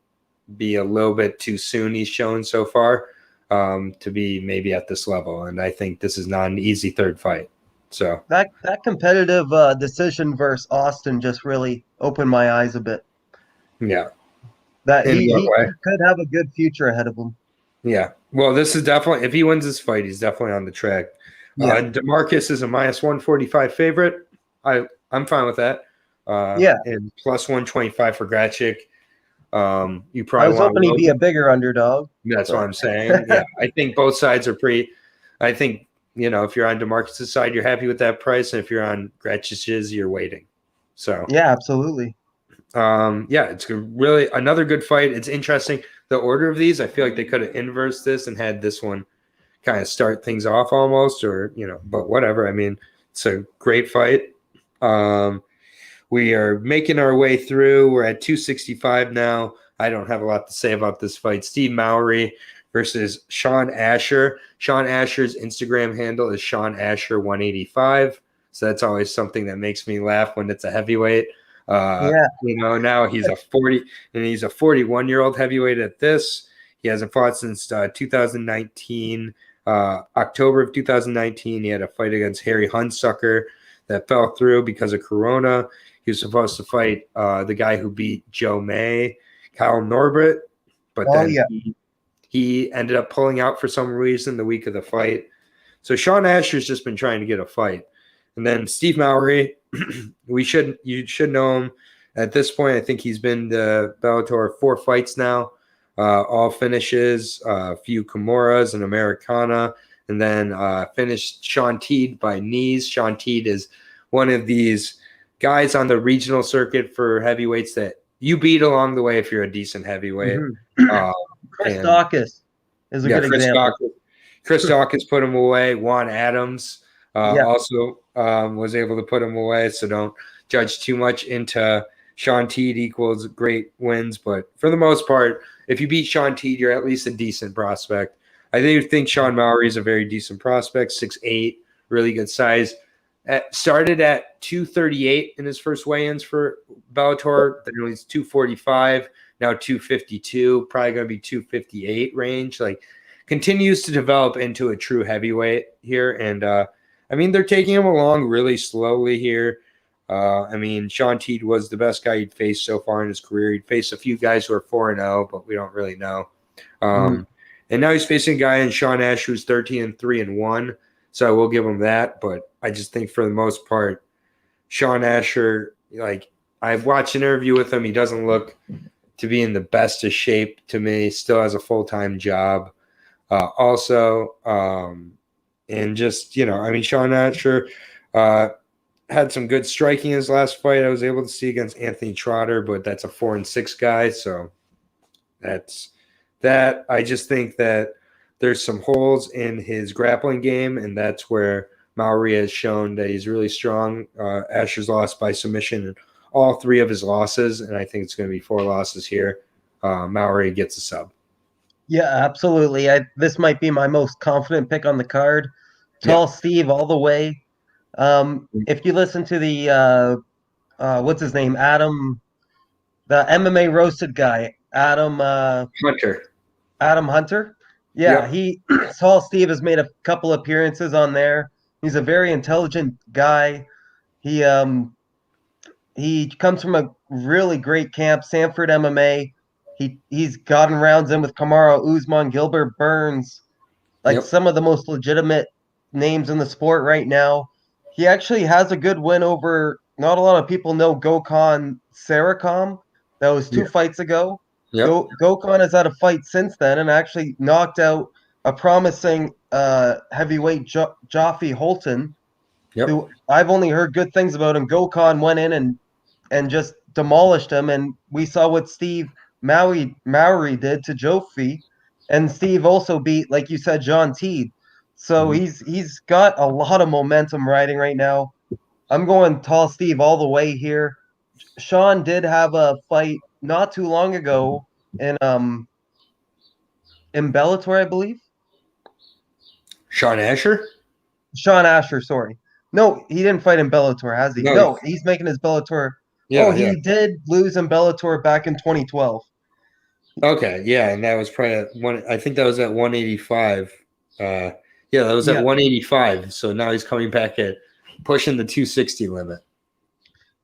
be a little bit too soon. He's shown so far to be maybe at this level, and I think this is not an easy third fight. So that competitive decision versus Austin just really opened my eyes a bit. yeah, That in what he way? could have a good future ahead of him. Yeah. Well, this is definitely if he wins this fight, he's definitely on the track. Yeah, DeMarcus is a minus 145 favorite. I'm fine with that. yeah. And plus 125 for Graczyk. You I probably was want hoping a he'd little be a bigger underdog, That's what but I'm saying. Yeah, I think both sides are pretty. I think if you're on DeMarcus' side, you're happy with that price, and if you're on Gretch's, you're waiting. So, yeah, absolutely. yeah, it's really another good fight. It's interesting. The order of these, I feel like they could have inversed this and had this one kind of start things off almost, or but whatever. I mean, it's a great fight. Um, we are making our way through. We're at 265 now. I don't have a lot to say about this fight. Steve Mowry versus Sean Asher. Sean Asher's Instagram handle is Sean Asher 185. So that's always something that makes me laugh when it's a heavyweight. Yeah. Now he's a 41-year-old heavyweight at this. He hasn't fought since 2019, October of 2019. He had a fight against Harry Hunsucker that fell through because of Corona. He was supposed to fight the guy who beat Joe May, Kyle Norbert, but Oh then yeah. he ended up pulling out for some reason the week of the fight. So Sean Asher's just been trying to get a fight. And then Steve Mowry, you should know him at this point. I think he's been to Bellator 4 fights now, all finishes, a few Kimuras and Americana, and then finished Sean Teed by knees. Sean Teed is one of these guys on the regional circuit for heavyweights that you beat along the way if you're a decent heavyweight. Mm-hmm. Uh, Chris and Dawkins is a yeah, good example. Chris Dawkins put him away. Juan Adams Yeah. also was able to put him away. So don't judge too much into Sean Teed equals great wins. But for the most part, if you beat Sean Teed, you're at least a decent prospect. I think Sean Mowry is a very decent prospect, 6'8", really good size. Started at 238 in his first weigh-ins for Bellator. Then it was 245, now 252, probably going to be 258 range. Like, continues to develop into a true heavyweight here. And I mean, they're taking him along really slowly here. I mean, Sean Teed was the best guy he'd faced so far in his career. He'd faced a few guys who are 4-0, but we don't really know. Mhm. And now he's facing a guy in Sean Ash who's 13-3-1. So I will give him that. But I just think for the most part, Sean Asher, like, I've watched an interview with him. He doesn't look to be in the best of shape to me. Still has a full-time job. And just, I mean, Sean Asher had some good striking in his last fight. I was able to see against Anthony Trotter, but that's a 4-6 guy. So that's that. I just think that there's some holes in his grappling game, and that's where Mowry has shown that he's really strong. Asher's lost by submission in all 3 of his losses, and I think it's going to be 4 losses here. Mowry gets a sub. Yeah, absolutely. This might be my most confident pick on the card. Yeah. Tall Steve all the way. If you listen to the what's his name, Adam, the MMA roasted guy, Hunter. Adam Hunter. Yeah, Yep. he Tall Steve has made a couple appearances on there. He's a very intelligent guy. He He comes from a really great camp, Sanford MMA. He's gotten rounds in with Kamaru Usman, Gilbert Burns, like Yep. some of the most legitimate names in the sport right now. He actually has a good win over, not a lot of people know, Gokhan Saracom. That was 2 fights ago. Yep. Gokhan has had a fight since then and actually knocked out a promising heavyweight Jaffe Holton, Yep. who I've only heard good things about. And Gokhan went in and just demolished him. And we saw what Steve Mowry did to Jofi. And Steve also beat, like you said, John Teed. So Mhm. he's got a lot of momentum riding right now. I'm going tall Steve all the way here. Sean did have a fight not too long ago in Bellator, I believe. Sean Asher? Sean Asher, sorry. No, he didn't fight in Bellator, has he? No. No, he's making his Bellator. Oh, Yeah, yeah. he did lose in Bellator back in 2012. Okay, yeah, and that was probably at one. I think that was at 185. Yeah, that was at Yeah. 185. So now he's coming back at pushing the 260 limit.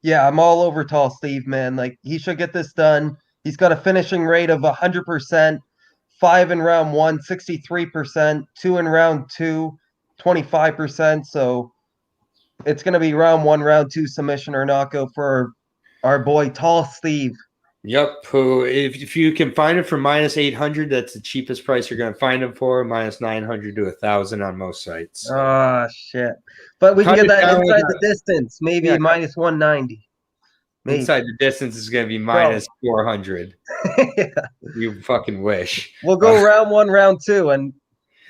Yeah, I'm all over tall Steve, man. Like, he should get this done. He's got a finishing rate of 100%, 5 in round 1, 63%, 2 in round 2, 25%. So it's going to be round 1, round 2 submission or knockout for our boy tall Steve. Yep. Who, if you can find it for minus 800, that's the cheapest price you're going to find them for. Minus 900 to 1,000 on most sites. Oh, shit. But we can Cut get it that down inside with the distance, maybe Yeah. minus 190. Maybe. Inside the distance is going to be minus 400. Yeah. You fucking wish. We'll go round 1, round 2, and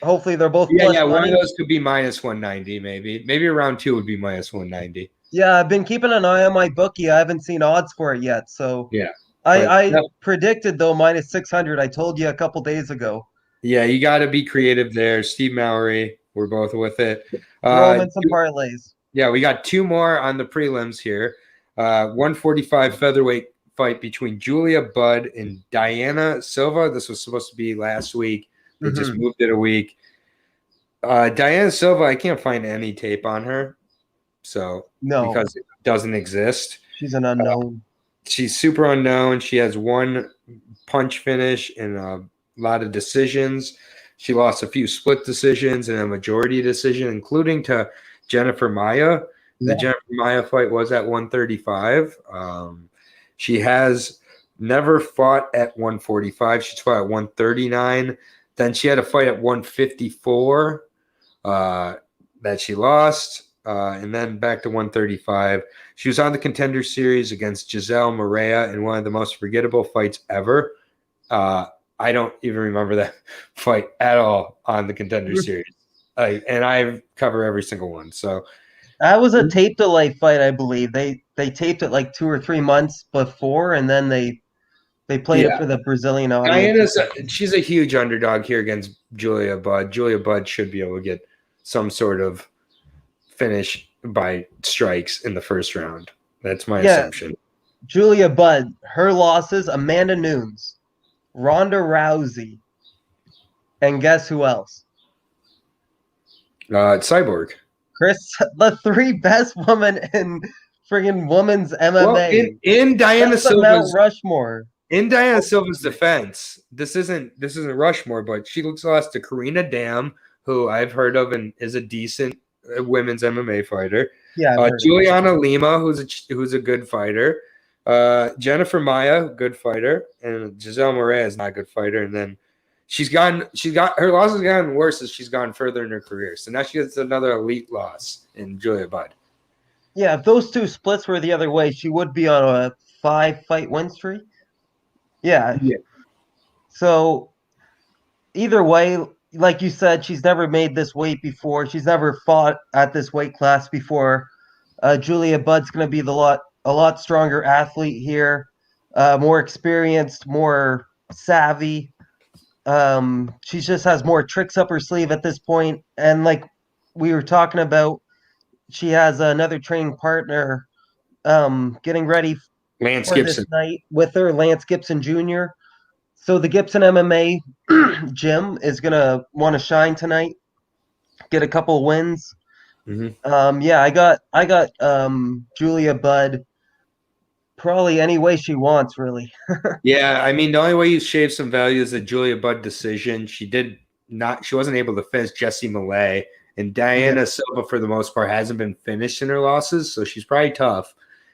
hopefully they're both plus Yeah, one money. of those could be minus 190, maybe. Maybe round 2 would be minus 190. Yeah, I've been keeping an eye on my bookie. I haven't seen odds for it yet. So Yeah. I predicted, though, minus 600. I told you a couple days ago. Yeah, you got to be creative there. Steve Mowry, we're both with it. Throw them in some parlays. Yeah, we got 2 more on the prelims here. 145 featherweight fight between Julia Budd and Diana Silva. This was supposed to be last week. They just moved it a week. Diana Silva, I can't find any tape on her. So, no, because it doesn't exist. She's an unknown. She's super unknown. She has 1 punch finish and a lot of decisions. She lost a few split decisions and a majority decision, including to Jennifer Maia. The Jennifer Maia fight was at 135. She has never fought at 145. She's fought at 139. Then she had a fight at 154 that she lost. And then back to 135. She was on the Contender Series against Giselle Morea in one of the most forgettable fights ever. I don't even remember that fight at all on the Contender Series. And I cover every single one. So that was a tape delay fight, I believe. They taped it like 2 or 3 months before, and then they played it for the Brazilian audience. She's a huge underdog here against Julia Budd. Julia Budd should be able to get some sort of finish by strikes in the first round. That's my assumption. Julia Budd, her losses: Amanda Nunes, Ronda Rousey, and guess who else? Cyborg. The 3 best women in friggin' women's MMA. Well, in Diana Silva's Mount Rushmore. In Diana Silva's defense, this isn't Rushmore, but she lost to Karina Dam, who I've heard of and is a decent women's MMA fighter. Yeah, Juliana Lima, who's a good fighter. Jennifer Maia, good fighter, and Giselle Morea is not a good fighter. And then her losses gotten worse as she's gone further in her career. So now she gets another elite loss in Julia Budd. Yeah, if those 2 splits were the other way, she would be on a 5-fight win streak. Yeah. So either way, like you said, she's never made this weight before. She's never fought at this weight class before. Julia Budd's going to be a lot stronger athlete here, more experienced, more savvy. She just has more tricks up her sleeve at this point. And like we were talking about, she has another training partner getting ready Lance for Gibson this night with her, Lance Gibson Jr. So the Gibson MMA gym is going to want to shine tonight, get a couple wins. Mm-hmm. I got Julia Budd Probably any way she wants, really. Yeah, I mean, the only way you shave some value is the Julia Budd decision. She wasn't able to finish Jessie Malay, and Yeah. Diana Silva, for the most part, hasn't been finished in her losses, so she's probably tough.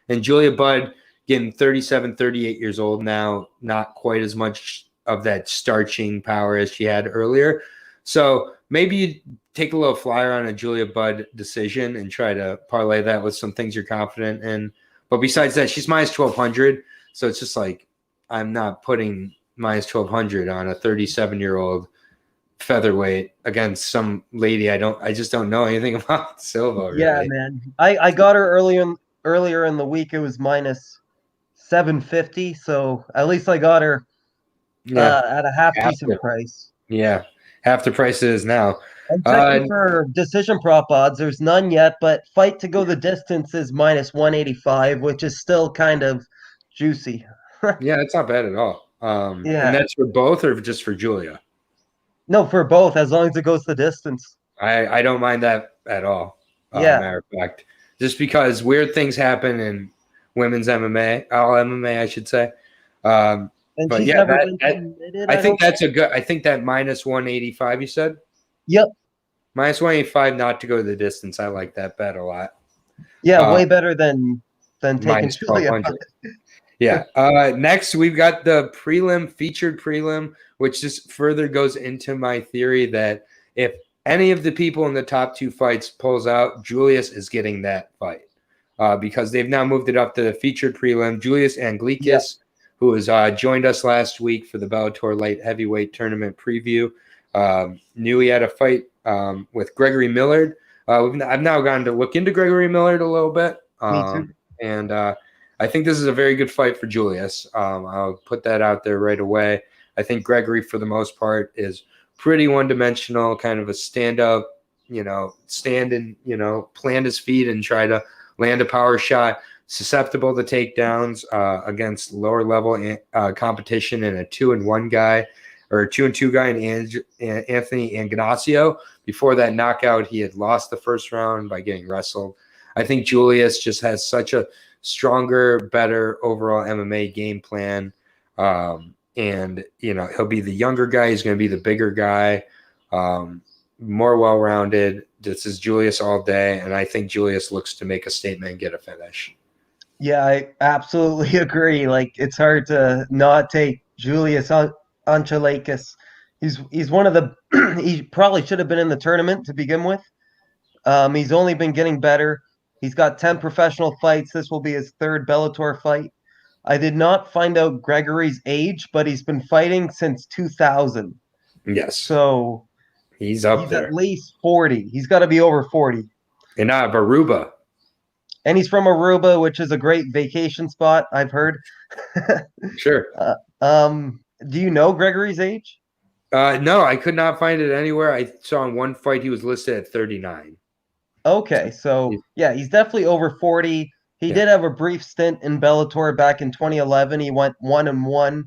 And Julia Budd, getting 37, 38 years old now, not quite as much of that starching power as she had earlier. So maybe you take a little flyer on a Julia Budd decision and try to parlay that with some things you're confident in. But besides that, she's minus 1,200. So it's just like I'm not putting minus 1,200 on a 37-year-old featherweight against some lady I just don't know anything about Silva Yeah, really. man. I got her earlier in the week. It was minus 750, so at least I got her Yeah, at a half half decent the price. yeah, half the price it is now. I'm checking Uh, for decision prop odds. There's none yet, but fight to go the distance is minus 185, which is still kind of juicy. yeah, it's not bad at all. And Yeah. that's for both or just for Julia? No, for both, as long as it goes the distance. I don't mind that at all. Yeah. Matter of fact, just because weird things happen in women's MMA, all MMA, I should say. Um, And but she's yeah, never been submitted, I I think don't that's think. a good. I think that minus 185. You said Yep. minus 185 not to go the distance. I like that bet a lot. Yeah, Uh, way better than taking minus Julia. 1,200. Yeah. Next, we've got the featured prelim, which just further goes into my theory that if any of the people in the top two fights pulls out, Julius is getting that fight because they've now moved it up to the featured prelim. Julius Yeah, Anglikis, who has joined us last week for the Bellator Light Heavyweight Tournament preview, knew he had a fight with Gregory Millard. I've now gone to look into Gregory Millard a little bit. me too. And I think this is a very good fight for Julius. I'll put that out there right away. I think Gregory, for the most part, is pretty one-dimensional, kind of a stand-up, stand and, plant his feet and try to land a power shot, susceptible to takedowns against lower-level competition and a 2-1 guy or a 2-2 guy in Anthony Ignacio. Before that knockout, he had lost the first round by getting wrestled. I think Julius just has such a stronger, better overall MMA game plan. And, he'll be the younger guy. He's going to be the bigger guy, more well-rounded. This is Julius all day. And I think Julius looks to make a statement and get a finish. Yeah, I absolutely agree. Like, it's hard to not take Julius Anchalakis. He's one of the he probably should have been in the tournament to begin with. He's only been getting better. He's got 10 professional fights. This will be his third Bellator fight. I did not find out Gregory's age, but he's been fighting since 2000. Yes. So he's up he's there. at least 40. He's got to be over 40. And Aruba. And he's from Aruba, which is a great vacation spot, I've heard. Sure. Do you know Gregory's age? No, I could not find it anywhere. I saw in one fight he was listed at 39. Okay, so yeah, he's definitely over 40. He did have a brief stint in Bellator back in 2011. He went 1-1.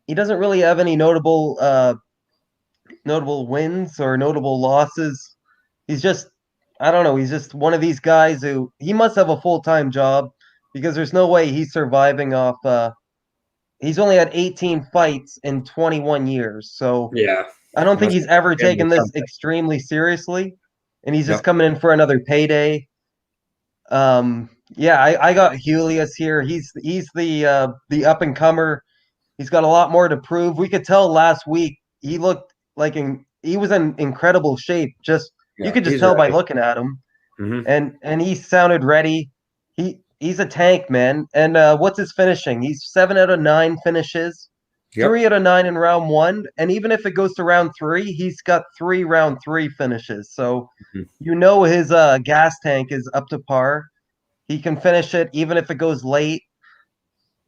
He doesn't really have any notable wins or notable losses. He's just, I don't know, he's just one of these guys who he must have a full-time job because there's no way he's surviving off he's only had 18 fights in 21 years. So yeah, I don't think he's ever taken this extremely seriously, and he's just coming in for another payday. Yeah, I got Julius here. He's the up and comer. He's got a lot more to prove. We could tell last week he looked like he was in incredible shape. You could just tell by looking at him, and he sounded ready. He's a tank, man. And what's his finishing? He's 7 out of 9 finishes, 3 out of 9 in round 1, and even if it goes to round 3, he's got 3 round 3 finishes. So his gas tank is up to par. He can finish it even if it goes late.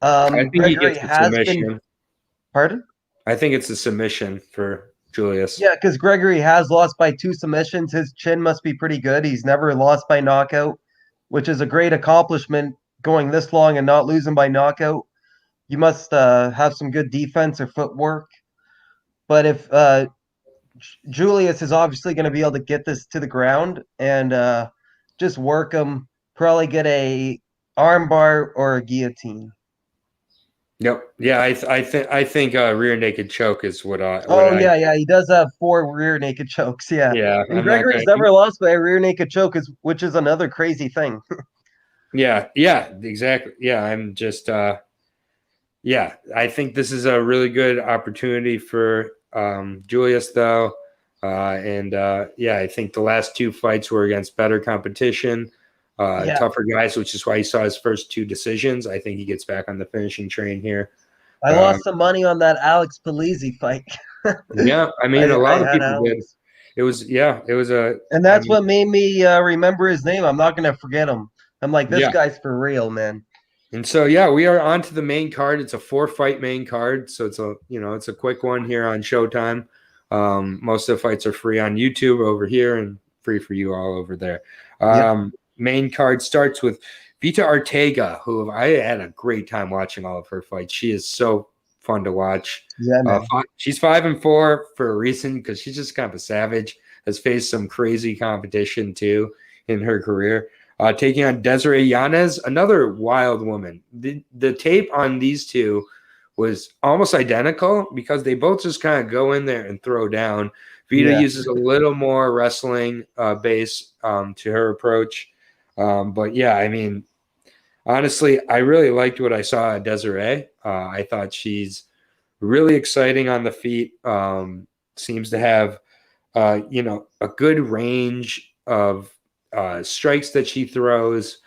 I think Gregory he gets has been. Pardon? I think it's a submission for Julius. Yeah, because Gregory has lost by 2 submissions. His chin must be pretty good. He's never lost by knockout, which is a great accomplishment going this long and not losing by knockout. You must have some good defense or footwork. But if Julius is obviously going to be able to get this to the ground and just work him, probably get a armbar or a guillotine. Yep. Yeah, I think rear naked choke is what Oh I yeah, he does have 4 rear naked chokes. Yeah, yeah, and I'm not Gregory's gonna never lost by a rear naked choke, which is another crazy thing. yeah, exactly. Yeah, I'm just yeah, I think this is a really good opportunity for Julius though. And yeah, I think the last 2 fights were against better competition, Yeah, tougher guys, which is why you saw his first 2 decisions. I think he gets back on the finishing train here. I Um, lost some money on that Alex Polizzi fight. yeah, I mean, a I lot of had people did. Alex, It was a, and I that's mean, what made me remember his name. I'm not gonna forget him. I'm like, this yeah. guy's for real, man. And so, yeah, we are on to the main card. It's a 4-fight main card, so it's a quick one here on Showtime. Most of the fights are free on YouTube over here and free for you all over there. Yep. Main card starts with Vita Ortega, who I had a great time watching all of her fights. She is so fun to watch. Yeah, man. She's 5-4 for a reason because she's just kind of a savage. Has faced some crazy competition too in her career. Taking on Desiree Yanez, another wild woman. The tape on these two was almost identical because they both just kind of go in there and throw down. Vita Yeah. uses a little more wrestling base to her approach. But yeah, I mean, honestly, I really liked what I saw at Desiree. I thought she's really exciting on the feet. Seems to have, a good range of strikes that she throws.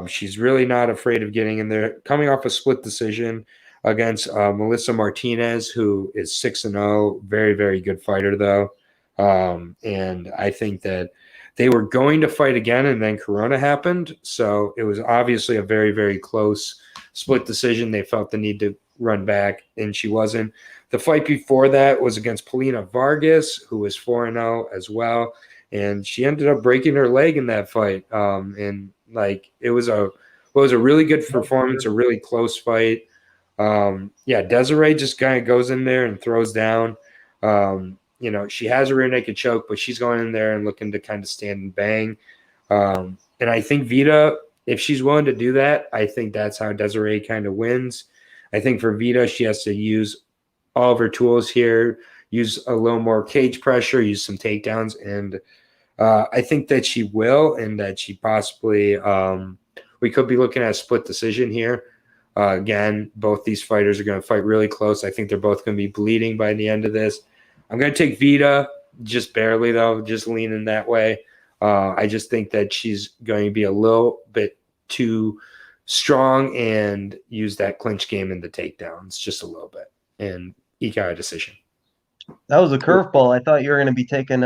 She's really not afraid of getting in there. Coming off a split decision against Melissa Martinez, who is 6-0, very, very good fighter, though. And I think that they were going to fight again, and then Corona happened. So it was obviously a very, very close split decision. They felt the need to run back, and she wasn't. The fight before that was against Polina Vargas, who was 4-0 as well, and she ended up breaking her leg in that fight. And like it was a really good performance, a really close fight. Yeah, Desiree just kind of goes in there and throws down. She has a rear naked choke, but she's going in there and looking to kind of stand and bang. And I think Vita, if she's willing to do that, I think that's how Desiree kind of wins. I think for Vita, she has to use all of her tools here, use a little more cage pressure, use some takedowns, and I think that she will, and that she possibly we could be looking at a split decision here. Again, both these fighters are going to fight really close. I think they're both going to be bleeding by the end of this. I'm going to take Vita, just barely though, just leaning that way. I just think that she's going to be a little bit too strong and use that clinch game in the takedowns just a little bit and eke out a decision. That was a curveball. I thought you were going to be taking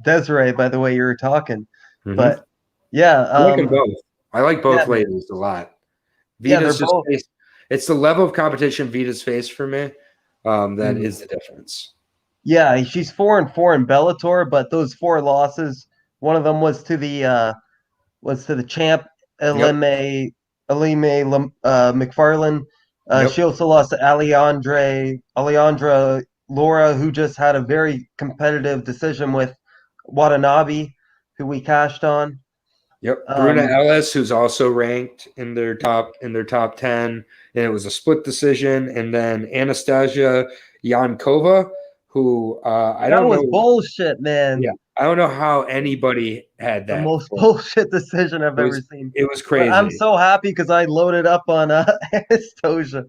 Desiree by the way you were talking, Mm-hmm. but yeah, I like them both. I like yeah, both ladies a lot. yeah, they're Vita's just both. it's the level of competition Vita's faced for me. That Mm. is the difference. Yeah, she's 4-4 in Bellator, but those 4 losses, one of them was to the champ Yep. Elime McFarlane. Yep. She also lost to Alejandra Laura, who just had a very competitive decision with Watanabe, who we cashed on. Yep. Bruna Um, Ellis, who's also ranked in their top 10, and it was a split decision. And then Anastasia Yankova, who I that don't was know. bullshit, man. Yeah, I don't know how anybody had The that most before. bullshit decision I've It ever was seen. it was But I'm crazy. so happy because I loaded up on Anastasia,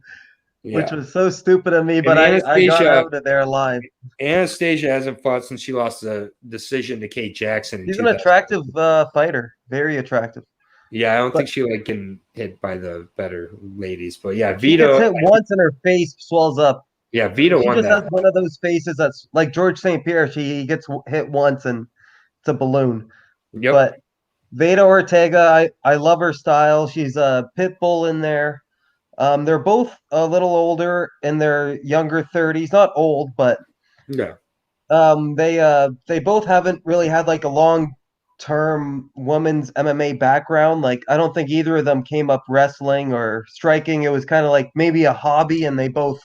which Yeah. was so stupid of me, And but I got out of there alive. Anastasia hasn't fought since she lost the decision to Kate Jackson in She's an 2000. attractive fighter, very attractive. Yeah, I don't But think she like can hit by the better ladies, but yeah, she gets Vito. hit once and her face swells up. Yeah, Vito She won just has that. one of those faces that's like George St. Pierre. She gets hit once and it's a balloon. Yep. But Veda Ortega, I love her style. She's a pit bull in there. They're both a little older in their younger 30s. Not old, but Yeah. they both haven't really had like a long term women's MMA background. Like I don't think either of them came up wrestling or striking. It was kind of like maybe a hobby, and they both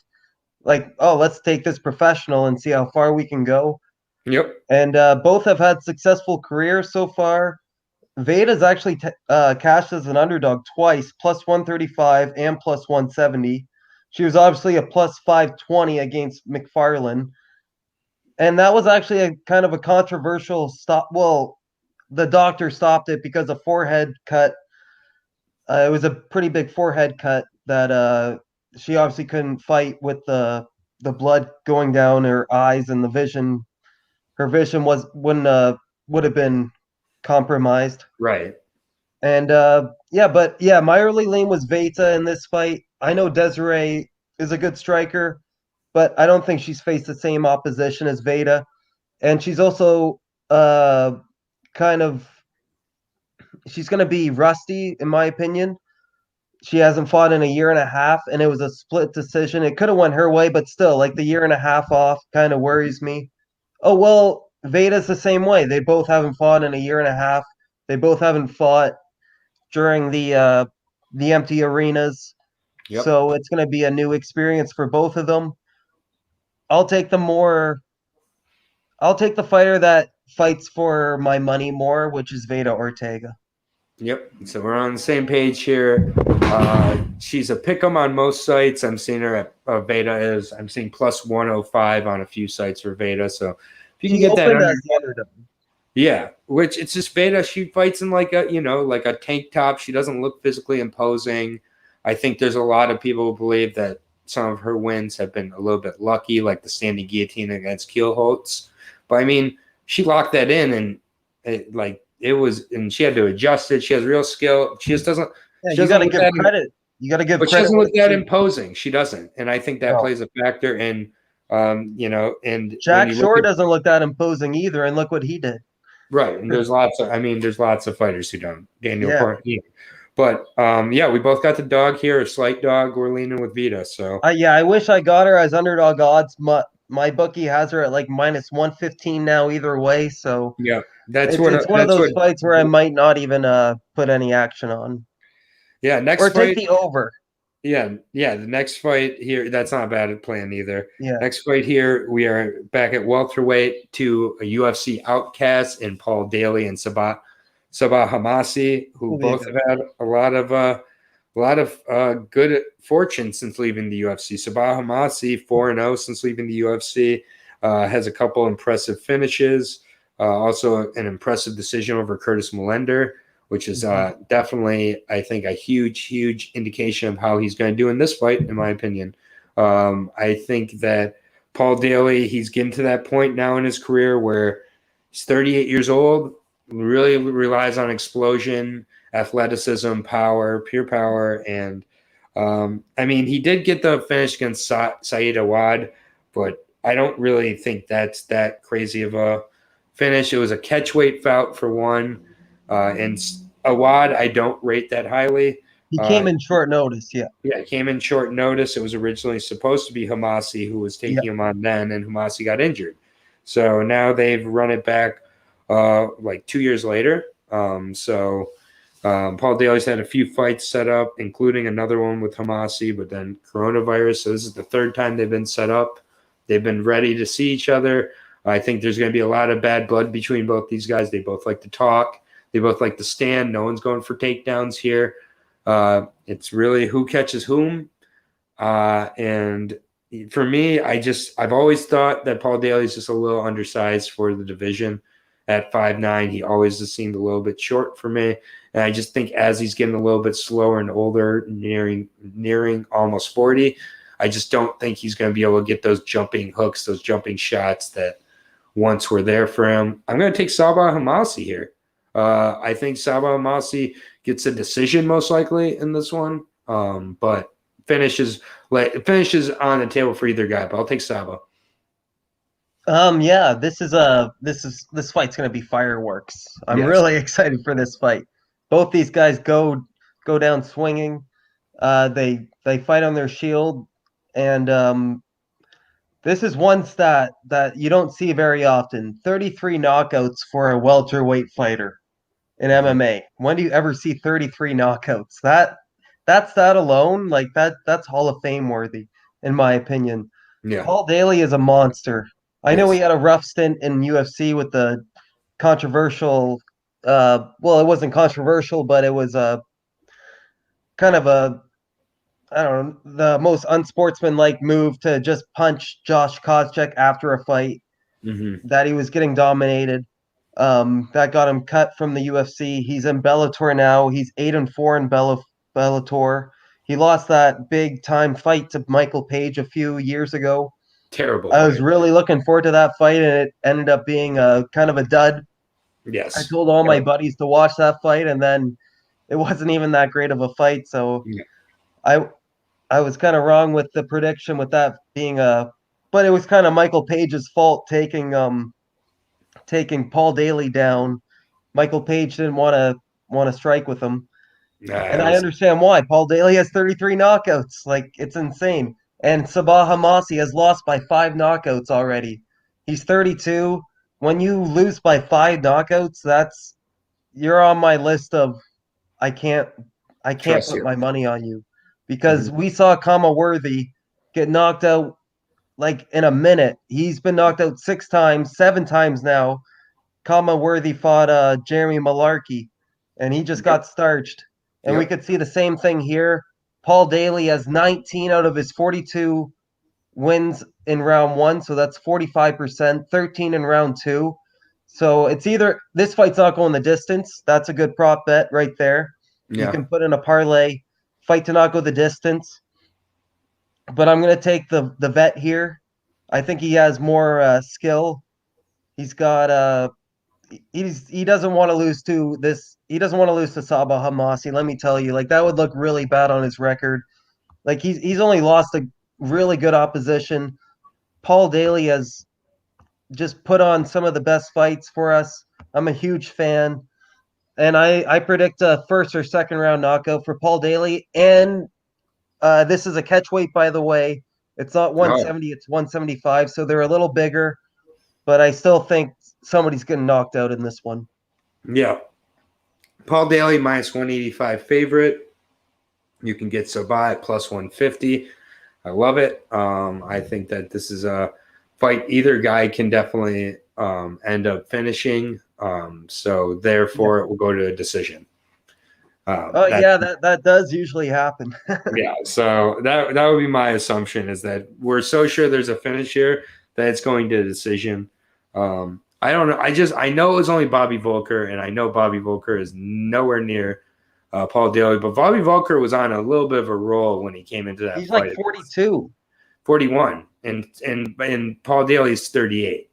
like, oh, let's take this professional and see how far we can go. Yep. And both have had successful careers so far. Veda's actually cashed as an underdog twice, plus 135 and plus 170. She was obviously a plus 520 against McFarlane. And that was actually a kind of a controversial stop. Well, the doctor stopped it because a forehead cut. It was a pretty big forehead cut that she obviously couldn't fight with the blood going down her eyes and the vision. Her vision would have been compromised. Right. And yeah, my early lane was Veta in this fight. I know Desiree is a good striker, but I don't think she's faced the same opposition as Veta. And she's also uh kind of she's gonna be rusty in my opinion. She hasn't fought in a year and a half, and it was a split decision. It could have went her way, but still, like the year and a half off kind of worries me. Oh well, Veta's the same way. They both haven't fought in a year and a half. They both haven't fought during the empty arenas. Yep. So it's going to be a new experience for both of them. I'll take the more. I'll take the fighter that fights for my money more, which is Veda Ortega. Yep. So we're on the same page here. She's a pick'em on most sites. I'm seeing her at Veda is. I'm seeing plus 105 on a few sites for Veda. So if you can get that underdog. Yeah, which it's just Veda. She fights in like a tank top. She doesn't look physically imposing. I think there's a lot of people who believe that some of her wins have been a little bit lucky, like the standing guillotine against Kielholtz. But I mean, she locked that in, and and she had to adjust it. She has real skill. She just doesn't. Yeah, you got to give credit. You got to give. But credit she doesn't look that imposing. She doesn't, and I think that No. plays a factor. And and Jack Shore doesn't look that imposing either. And look what he did. Right, and there's lots of fighters who don't. Daniel Cormier. But we both got the dog here, a slight dog. We're leaning with Vita. So I wish I got her as underdog odds. My bookie has her at like minus 115 now either way. So yeah, it's one of those fights where I might not even put any action on. Yeah, or take the over. Yeah, the next fight here, that's not a bad plan either. Yeah. Next fight here, we are back at welterweight to a UFC outcast in Paul Daly and Sabah Hamasi, who both have had a lot of good fortune since leaving the UFC. Sabah Hamasi, 4-0 since leaving the UFC, has a couple impressive finishes, also an impressive decision over Curtis Millender, which is definitely, I think, a huge indication of how he's going to do in this fight, in my opinion. I think that Paul Daly, he's getting to that point now in his career where he's 38 years old, really relies on explosion, athleticism, power, pure power. And, he did get the finish against Saeed Awad, but I don't really think that's that crazy of a finish. It was a catchweight bout for one. And Awad, I don't rate that highly. He came in short notice, yeah. Yeah, he came in short notice. It was originally supposed to be Hamasi who was taking him on then, and Hamasi got injured. So now they've run it back like 2 years later. Paul Daly's had a few fights set up, including another one with Hamasi, but then coronavirus. So this is the third time they've been set up. They've been ready to see each other. I think there's going to be a lot of bad blood between both these guys. They both like to talk. They both like to stand. No one's going for takedowns here. It's really who catches whom. And for me, I've always thought that Paul Daly's just a little undersized for the division at 5'9". He always just seemed a little bit short for me. And I just think as he's getting a little bit slower and older, nearing almost 40, I just don't think he's going to be able to get those jumping hooks, those jumping shots that once were there for him. I'm going to take Sabah Hamasi here. I think Sabah Hamasi gets a decision most likely in this one, but finishes on the table for either guy. But I'll take Sabah. This fight's gonna be fireworks. I'm really excited for this fight. Both these guys go down swinging. They fight on their shield, and this is one stat that you don't see very often. 33 knockouts for a welterweight fighter in MMA. When do you ever see 33 knockouts? That stat alone, like that's Hall of Fame worthy, in my opinion. Yeah. Paul Daly is a monster. I know he had a rough stint in UFC with the controversial well, it wasn't controversial, but it was kind of a, I don't know, the most unsportsmanlike move to just punch Josh Koscheck after a fight that he was getting dominated. That got him cut from the UFC. He's in Bellator now. He's 8-4 in Bellator. He lost that big time fight to Michael Page a few years ago. Terrible I was fight. really looking forward to that fight, and it ended up being a kind of a dud. Yes. I told all my buddies to watch that fight, and then it wasn't even that great of a fight. So Yeah. I was kind of wrong with the prediction with that being but it was kind of Michael Page's fault taking Paul Daly down. Michael Page didn't want to strike with him. And I understand why. Paul Daly has 33 knockouts. Like, it's insane. And Sabah Hamasi has lost by 5 knockouts already. He's 32. When you lose by 5 knockouts, you're on my list of I can't put my money on you. Because we saw Kama Worthy get knocked out like in a minute. He's been knocked out 6 times, 7 times now. Kama Worthy fought Jeremy Malarkey, and he just got starched. And we could see the same thing here. Paul Daly has 19 out of his 42 wins in round 1, so that's 45%, 13 in round 2. So it's either this fight's not going the distance. That's a good prop bet right there. You can put in a parlay, fight to not go the distance. But I'm going to take the vet here. I think he has more skill. He's got he doesn't want to lose to this. He doesn't want to lose to Sabah Hamasi. Let me tell you, like, that would look really bad on his record. Like, he's only lost to really good opposition. Paul Daly has just put on some of the best fights for us. I'm a huge fan, and I predict a first or second round knockout for Paul Daly. And this is a catch weight, by the way. It's not 170, it's 175, so they're a little bigger. But I still think somebody's getting knocked out in this one. Yeah. Paul Daly minus 185 favorite. You can get Sabah at plus 150. I love it. I think that this is a fight either guy can definitely end up finishing. So therefore, it will go to a decision. That does usually happen. Yeah, so that would be my assumption, is that we're so sure there's a finish here that it's going to a decision. I don't know. I know it was only Bobby Volker, and I know Bobby Volker is nowhere near Paul Daly, but Bobby Volker was on a little bit of a roll when he came into that He's fight. Like 42. 41, and Paul Daly's 38.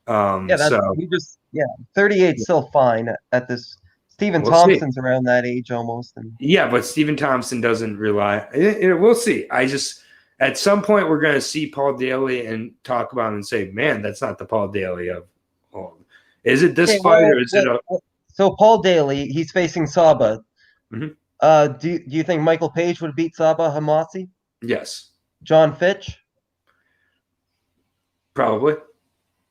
38 still fine at this. Stephen Thompson's around that age almost. Yeah, but Stephen Thompson doesn't rely. We'll see. At some point, we're going to see Paul Daly and talk about him and say, man, that's not the Paul Daly of old. Is it this fight or is it a... So Paul Daly, he's facing Sabah. Mm-hmm. Do you think Michael Page would beat Sabah Hamasi? Yes. John Fitch? Probably.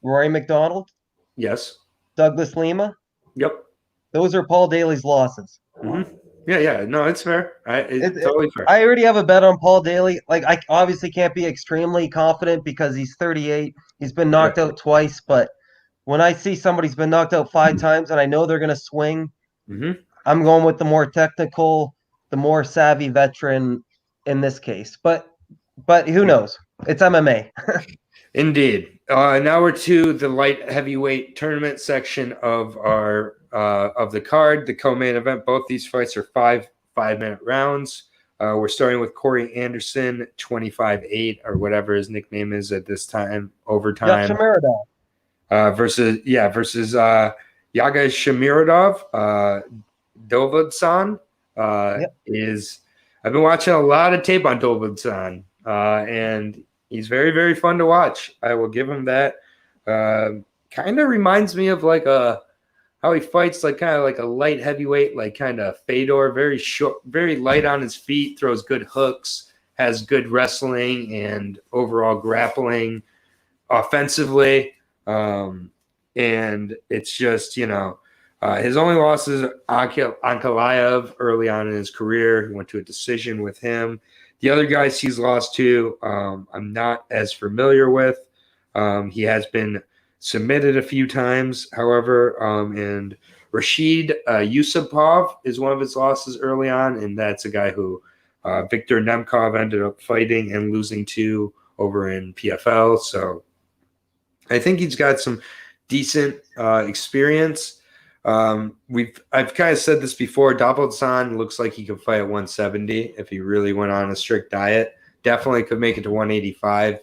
Rory McDonald? Yes. Douglas Lima? Yep. Those are Paul Daly's losses. Mm-hmm. Yeah. No, it's fair. It's totally fair. I already have a bet on Paul Daly. Like, I obviously can't be extremely confident because he's 38. He's been knocked out twice. But when I see somebody's been knocked out 5 times and I know they're going to swing, I'm going with the more technical, the more savvy veteran in this case. But who knows? It's MMA. Indeed. Now we're to the light heavyweight tournament section of our of the card, the co-main event. Both these fights are 5-minute rounds. We're starting with Corey Anderson, 25-8 or whatever his nickname is at this time, overtime. Versus Yaga Shamirodov. Dovadsan I've been watching a lot of tape on Dovadsan, and he's very, very fun to watch. I will give him that. Kind of reminds me of like how he fights, like kind of like a light heavyweight, like kind of Fedor, very short, very light on his feet, throws good hooks, has good wrestling and overall grappling offensively. And it's just, his only loss is Ankalaev early on in his career. He went to a decision with him. The other guys he's lost to, I'm not as familiar with. He has been submitted a few times, however, and Rashid Yusupov is one of his losses early on, and that's a guy who Victor Nemkov ended up fighting and losing to over in PFL. So I think he's got some decent experience. I've kind of said this before. Davidson looks like he could fight at 170 if he really went on a strict diet. Definitely could make it to 185.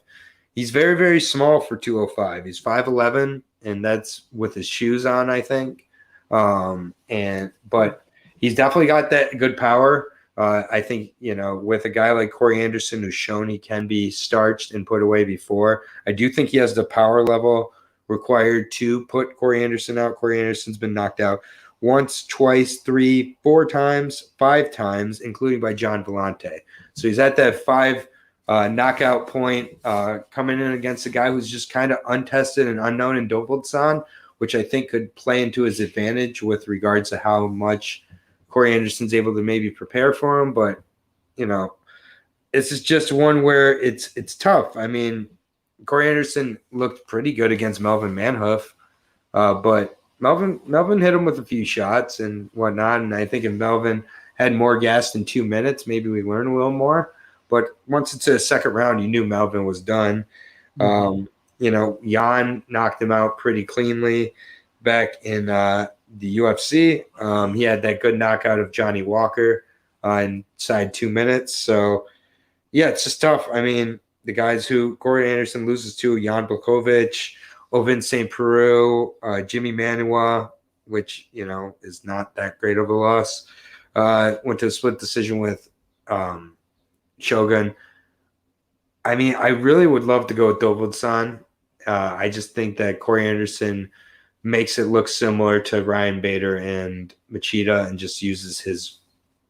He's very, very small for 205. He's 5'11", and that's with his shoes on, I think. But he's definitely got that good power. I think, with a guy like Corey Anderson who's shown he can be starched and put away before, I do think he has the power level required to put Corey Anderson out. Corey Anderson's been knocked out once, twice, 3, 4 times, 5 times, including by John Vellante. So he's at that 5 knockout point, coming in against a guy who's just kind of untested and unknown in Davidson, which I think could play into his advantage with regards to how much Corey Anderson's able to maybe prepare for him. But, this is just one where it's tough. I mean, Corey Anderson looked pretty good against Melvin Manhoef, but Melvin hit him with a few shots and whatnot, and I think if Melvin had more gas than 2 minutes, maybe we learn a little more. But once it's a second round, you knew Melvin was done. Jan knocked him out pretty cleanly back in the UFC. He had that good knockout of Johnny Walker inside 2 minutes. So, yeah, it's just tough. I mean, the guys who Corey Anderson loses to, Jan Blachowicz, Ovin St. Peru, Jimmy Manuwa, which, is not that great of a loss, went to a split decision with Shogun. I mean, I really would love to go with Davidson. I just think that Corey Anderson makes it look similar to Ryan Bader and Machida and just uses his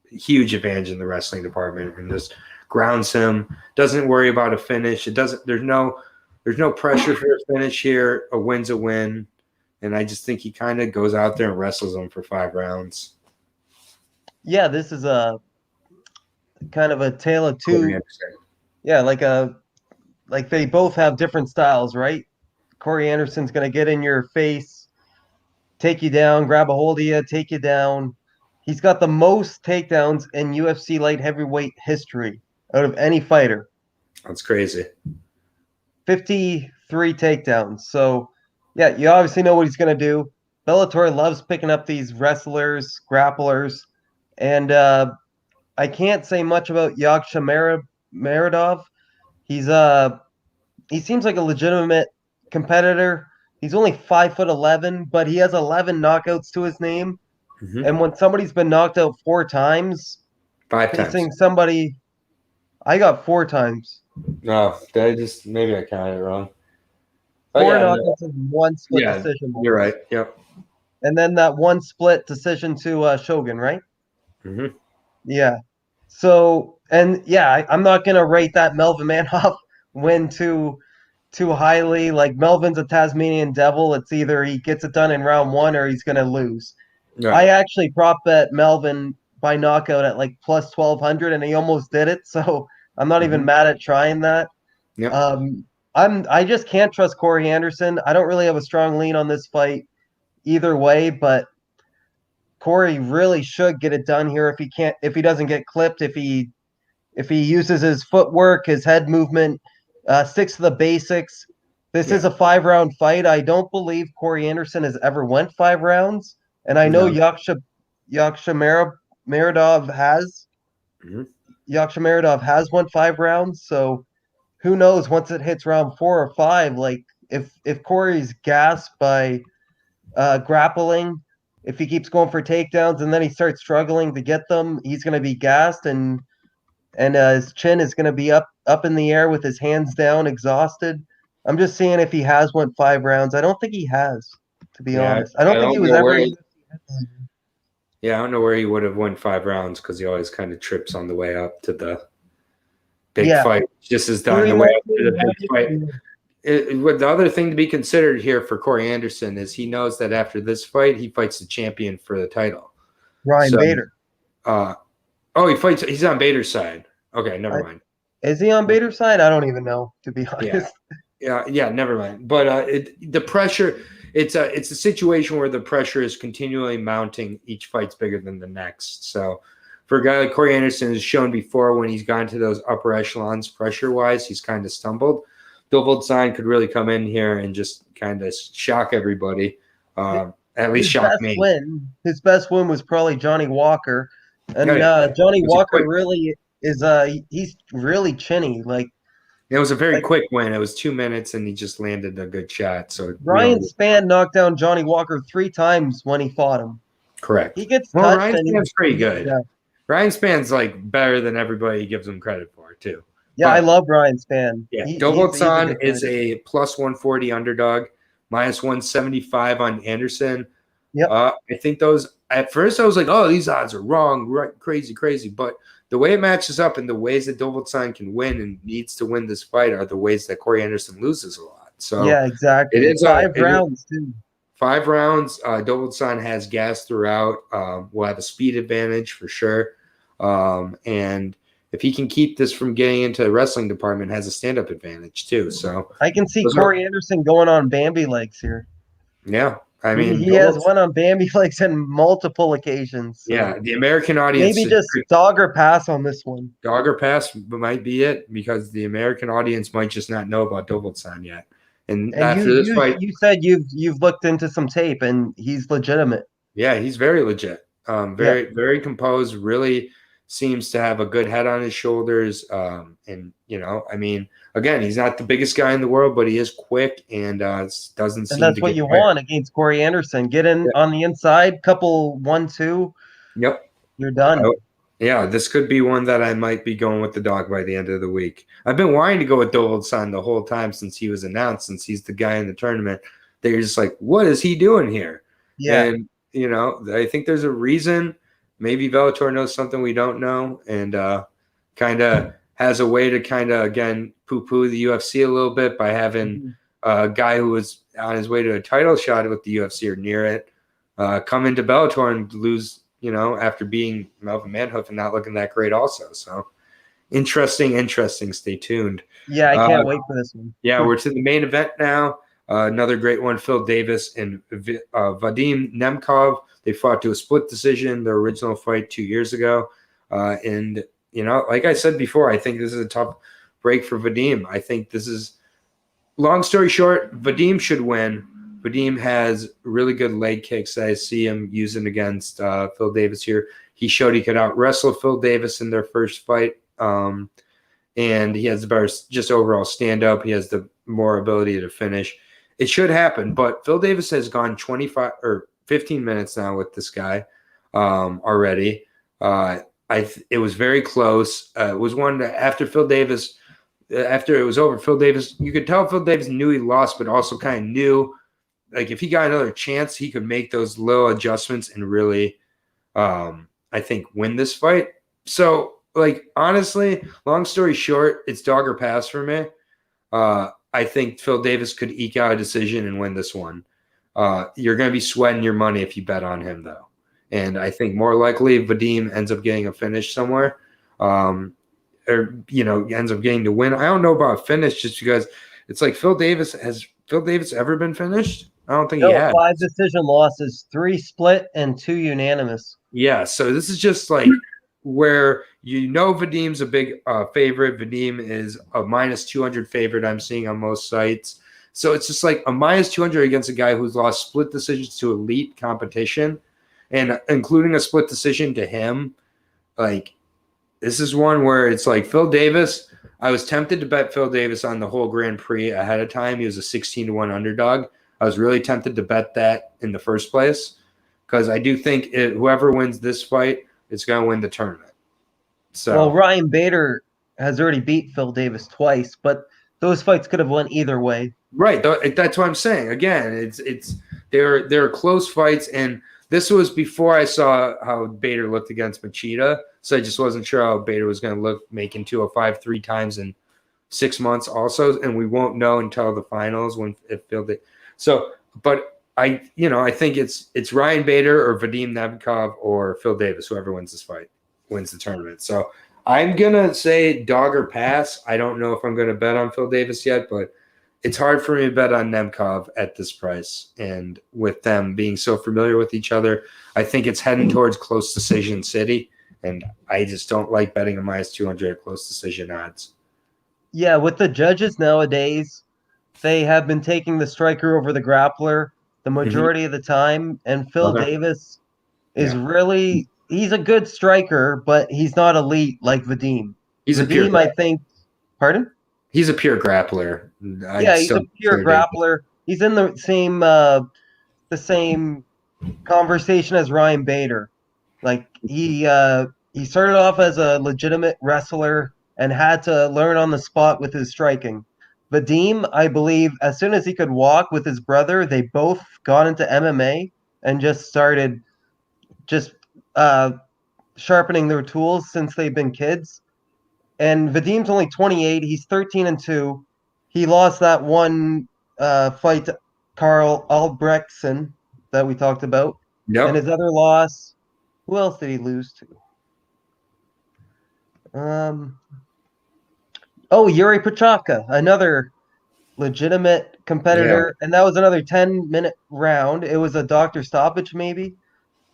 huge advantage in the wrestling department and just grounds him, doesn't worry about a finish. There's no pressure for a finish here. A win's a win. And I just think he kind of goes out there and wrestles him for 5 rounds. Yeah, this is a kind of a tale of two. Yeah, like they both have different styles, right? Corey Anderson's going to get in your face, take you down, grab a hold of you, take you down. He's got the most takedowns in UFC light heavyweight history out of any fighter. That's crazy. 53 takedowns. So, yeah, you obviously know what he's going to do. Bellator loves picking up these wrestlers, grapplers, and I can't say much about Yaksha Meredov. He seems like a legitimate competitor. He's only 5'11", but he has 11 knockouts to his name. Mm-hmm. And when somebody's been knocked out 4 times, 5 times. Somebody, I got 4 times. No, maybe I counted it wrong. 4 knockouts and 1 split decision. You're right. Yep. And then that 1 split decision to Shogun, right? Mm-hmm. Yeah. So, and yeah, I'm not gonna rate that Melvin Manhoef win too highly. Like, Melvin's a Tasmanian devil. It's either he gets it done in round 1 or he's gonna lose. Right. I actually prop bet Melvin by knockout at like plus 1,200, and he almost did it. So I'm not even mad at trying that. Yep. I just can't trust Corey Anderson. I don't really have a strong lean on this fight either way, but Corey really should get it done here if he doesn't get clipped, if he uses his footwork, his head movement, sticks to the basics. This is a 5-round fight. I don't believe Corey Anderson has ever went 5 rounds. And I know Yaksha Meredov has. Mm-hmm. Yaksha Meredov has won 5 rounds. So who knows once it hits round 4 or 5, like if Corey's gassed by grappling, if he keeps going for takedowns and then he starts struggling to get them, he's going to be gassed and his chin is going to be up in the air with his hands down, exhausted. I'm just seeing if he has won 5 rounds. I don't think he has, to be honest. I don't think he was ever. I don't know where he would have won 5 rounds because he always kind of trips on the way up to the big fight. Just as done the way up to the big fight. The other thing to be considered here for Corey Anderson is he knows that after this fight, he fights the champion for the title. Ryan Bader. He's on Bader's side. Okay, never mind. Is he on Bader's side? I don't even know, to be honest. Yeah, never mind. But the pressure, it's a situation where the pressure is continually mounting. Each fight's bigger than the next. So for a guy like Corey Anderson, has shown before when he's gone to those upper echelons pressure-wise, he's kind of stumbled. Dovaldson could really come in here and just kind of shock everybody. At least shock me. His best win was probably Johnny Walker. And Johnny Walker really is he's really chinny. Like, it was a very quick win. It was 2 minutes, and he just landed a good shot. So Ryan Spann knocked down Johnny Walker 3 times when he fought him. Correct. He gets touched. Ryan Spann's pretty good. Yeah. Ryan Spann's like better than everybody gives him credit for too. Yeah, I love Ryan Spann. Yeah, Dovaldson is a plus 140 underdog, minus 175 on Anderson. Yep. I think those at first I was like, oh, these odds are wrong, right, crazy. But the way it matches up and the ways that Dovaldson can win and needs to win this fight are the ways that Corey Anderson loses a lot. So yeah, exactly. It is 5 rounds too. 5 rounds. Dovaldson has gas throughout. Will have a speed advantage for sure. And if he can keep this from getting into the wrestling department, has a stand-up advantage too. So I can see Corey Anderson going on Bambi legs here. Yeah, I mean, he has won on Bambi legs on multiple occasions. So yeah, the American audience maybe just dog or pass on this one. Dog or pass might be it because the American audience might just not know about Dovaldson yet. And after this fight, you said you've looked into some tape and he's legitimate. Yeah, he's very legit. Very composed. Really seems to have a good head on his shoulders. And I mean, again, he's not the biggest guy in the world, but he is quick and doesn't seem. And that's what you want against Corey Anderson. Get in on the inside, couple 1-2. Yep, you're done. Yeah, this could be one that I might be going with the dog by the end of the week. I've been wanting to go with Dovaldson the whole time since he was announced, since he's the guy in the tournament. They're just like, what is he doing here? Yeah. And, I think there's a reason. Maybe Bellator knows something we don't know and kind of has a way to kind of, again, poo-poo the UFC a little bit by having a guy who was on his way to a title shot with the UFC or near it come into Bellator and lose, after being Melvin Manhoof and not looking that great also. So interesting. Stay tuned. Yeah, I can't wait for this one. Yeah, we're to the main event now. Another great one, Phil Davis and Vadim Nemkov. They fought to a split decision, their original fight 2 years ago. And, like I said before, I think this is a tough break for Vadim. I think this is, long story short, Vadim should win. Vadim has really good leg kicks. I see him using against Phil Davis here. He showed he could out-wrestle Phil Davis in their first fight. And he has the better just overall stand-up. He has the more ability to finish. It should happen, but Phil Davis has gone 25 or 15 minutes now with this guy already. It was very close. It was one that after it was over, Phil Davis, you could tell Phil Davis knew he lost, but also kind of knew, like, if he got another chance, he could make those little adjustments and really, I think, win this fight. So, like, honestly, long story short, it's dog or pass for me. I think Phil Davis could eke out a decision and win this one. You're going to be sweating your money if you bet on him, though. And I think more likely Vadim ends up getting a finish somewhere, or, ends up getting to win. I don't know about a finish just because it's like Phil Davis ever been finished? I don't think he has. 5 decision losses, 3 split and 2 unanimous. Yeah, so this is just like where Vadim's a big favorite. Vadim is a minus 200 favorite I'm seeing on most sites. So it's just like a minus 200 against a guy who's lost split decisions to elite competition, and including a split decision to him. Like, this is one where it's like Phil Davis. I was tempted to bet Phil Davis on the whole Grand Prix ahead of time. He was a 16-1 underdog. I was really tempted to bet that in the first place because I do think whoever wins this fight is going to win the tournament. So, well, Ryan Bader has already beat Phil Davis twice, but those fights could have went either way. Right. That's what I'm saying. Again, they're close fights, and this was before I saw how Bader looked against Machida, so I just wasn't sure how Bader was going to making 205 3 times in 6 months also, and we won't know until the finals if Phil Davis. So, but I think it's Ryan Bader or Vadim Nemkov or Phil Davis, whoever wins this fight wins the tournament. So I'm gonna say dog or pass. I don't know if I'm gonna bet on Phil Davis yet, but it's hard for me to bet on Nemkov at this price. And with them being so familiar with each other, I think it's heading towards close decision city. And I just don't like betting a minus 200 at close decision odds. Yeah, with the judges nowadays, they have been taking the striker over the grappler the majority of the time, and Phil Okay. Davis is Yeah. really he's a good striker, but he's not elite like Vadim. He's a pure Vadim, I think, pardon? He's a pure grappler. I'd Yeah, he's a still pure consider Davis. grappler. He's in the same conversation as Ryan Bader. Like he started off as a legitimate wrestler and had to learn on the spot with his striking. Vadim, I believe, as soon as he could walk with his brother, they both got into MMA and just started just uh, sharpening their tools since they've been kids. And Vadim's only 28. He's 13-2. He lost that one fight to Carl Albrechtsen that we talked about. And Yep. his other loss, who else did he lose to? Yuri Prochazka, another legitimate competitor. And that was another 10-minute round. It was a doctor stoppage, maybe.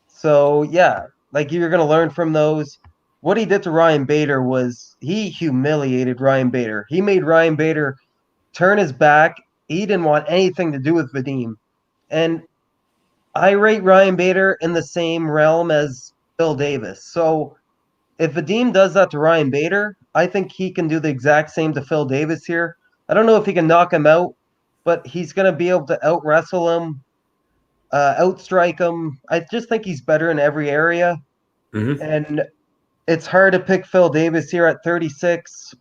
So, yeah, like you're going to learn from those. What he did to Ryan Bader was he humiliated Ryan Bader. He made Ryan Bader turn his back. He didn't want anything to do with Vadim. And I rate Ryan Bader in the same realm as Phil Davis. So if Vadim does that to Ryan Bader, I think he can do the exact same to Phil Davis here. I don't know if he can knock him out, but he's going to be able to out-wrestle him, outstrike him. I just think he's better in every area. And it's hard to pick Phil Davis here at 36.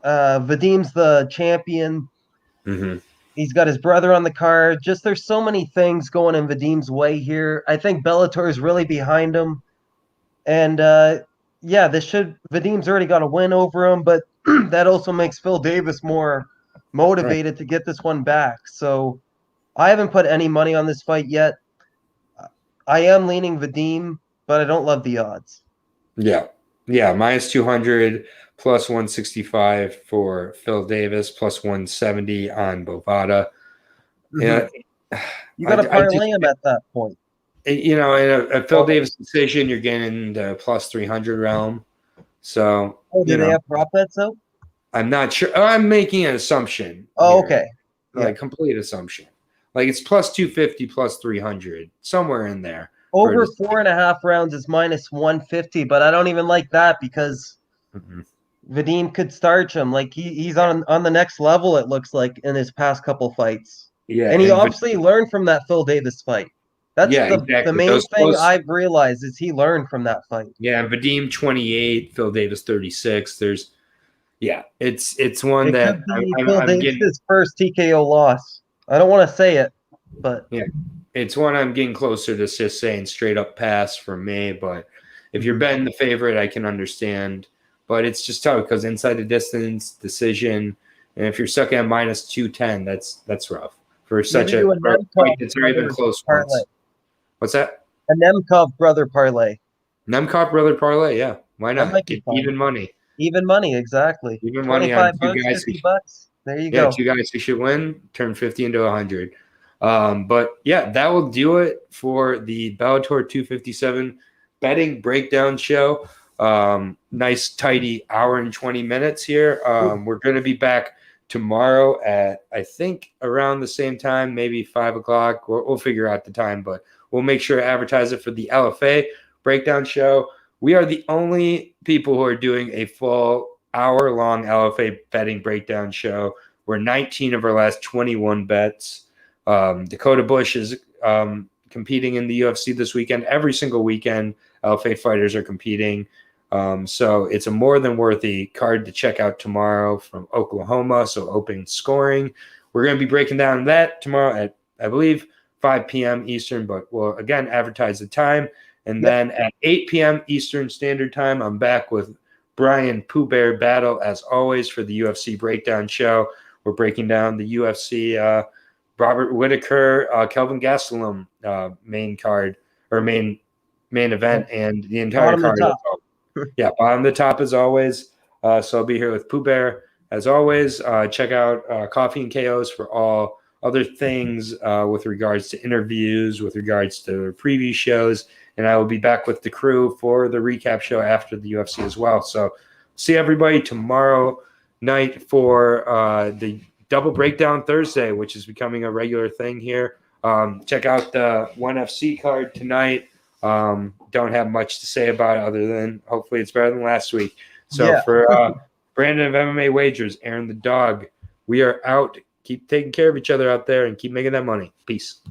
Vadim's the champion. He's got his brother on the card. Just there's so many things going in Vadim's way here. I think Bellator is really behind him. And Vadim's already got a win over him, but that also makes Phil Davis more motivated to get this one back. So I haven't put any money on this fight yet. I am leaning Vadim, but I don't love the odds. Yeah. Minus 200, plus 165 for Phil Davis, plus 170 on Bovada. Yeah. You got to parlay him at that point. In a Phil Davis decision, you're getting the plus 300 realm. So, do they have prop bets out? I'm not sure. I'm making an assumption. Oh, okay. Complete assumption. Like it's plus 250, plus 300, somewhere in there. Over 4.5 rounds is minus 150, but I don't even like that because Vadim could starch him. Like he's on the next level, it looks like, in his past couple fights. Yeah. And he obviously learned from that Phil Davis fight. That's the main thing I've realized is he learned from that fight. Yeah, Vadim 28, Phil Davis 36. It's one that Phil Davis' first TKO loss. I don't want to say it, but it's one I'm getting closer to just saying straight up pass for me. But if you're betting the favorite, I can understand. But it's just tough because inside the distance, decision, and if you're stuck at minus 210, that's rough for such a fight that's not even close. What's that? A Nemkov brother parlay. Nemkov brother parlay, yeah. Why not? Get even money. Even money, exactly. Even money on two guys. $50. There you go. Two guys who should win, turn 50 into 100. But yeah, that will do it for the Bellator 257 betting breakdown show. Nice, tidy hour and 20 minutes here. We're going to be back tomorrow at, I think, around the same time, maybe 5 o'clock. We'll figure out the time, but we'll make sure to advertise it for the LFA breakdown show. We are the only people who are doing a full hour-long LFA betting breakdown show. We're 19 of our last 21 bets. Dakota Bush is competing in the UFC this weekend. Every single weekend, LFA fighters are competing. So it's a more than worthy card to check out tomorrow from Oklahoma. So open scoring. We're going to be breaking down that tomorrow at, I believe, 5 p.m. Eastern, but we'll again advertise the time. And then at 8 p.m. Eastern Standard Time, I'm back with Brian Pooh Bear Battle, as always, for the UFC Breakdown Show. We're breaking down the UFC Robert Whittaker, Kelvin Gastelum main card or main event, and the entire card. Bottom of the top as always. So I'll be here with Pooh Bear, as always, check out Coffee and KOs for all other things with regards to interviews, with regards to preview shows. And I will be back with the crew for the recap show after the UFC as well. So see everybody tomorrow night for the Double Breakdown Thursday, which is becoming a regular thing here. Check out the ONE FC card tonight. Don't have much to say about it other than hopefully it's better than last week. So for Brandon of MMA Wagers, Aaron the dog, we are out. Keep taking care of each other out there and keep making that money. Peace.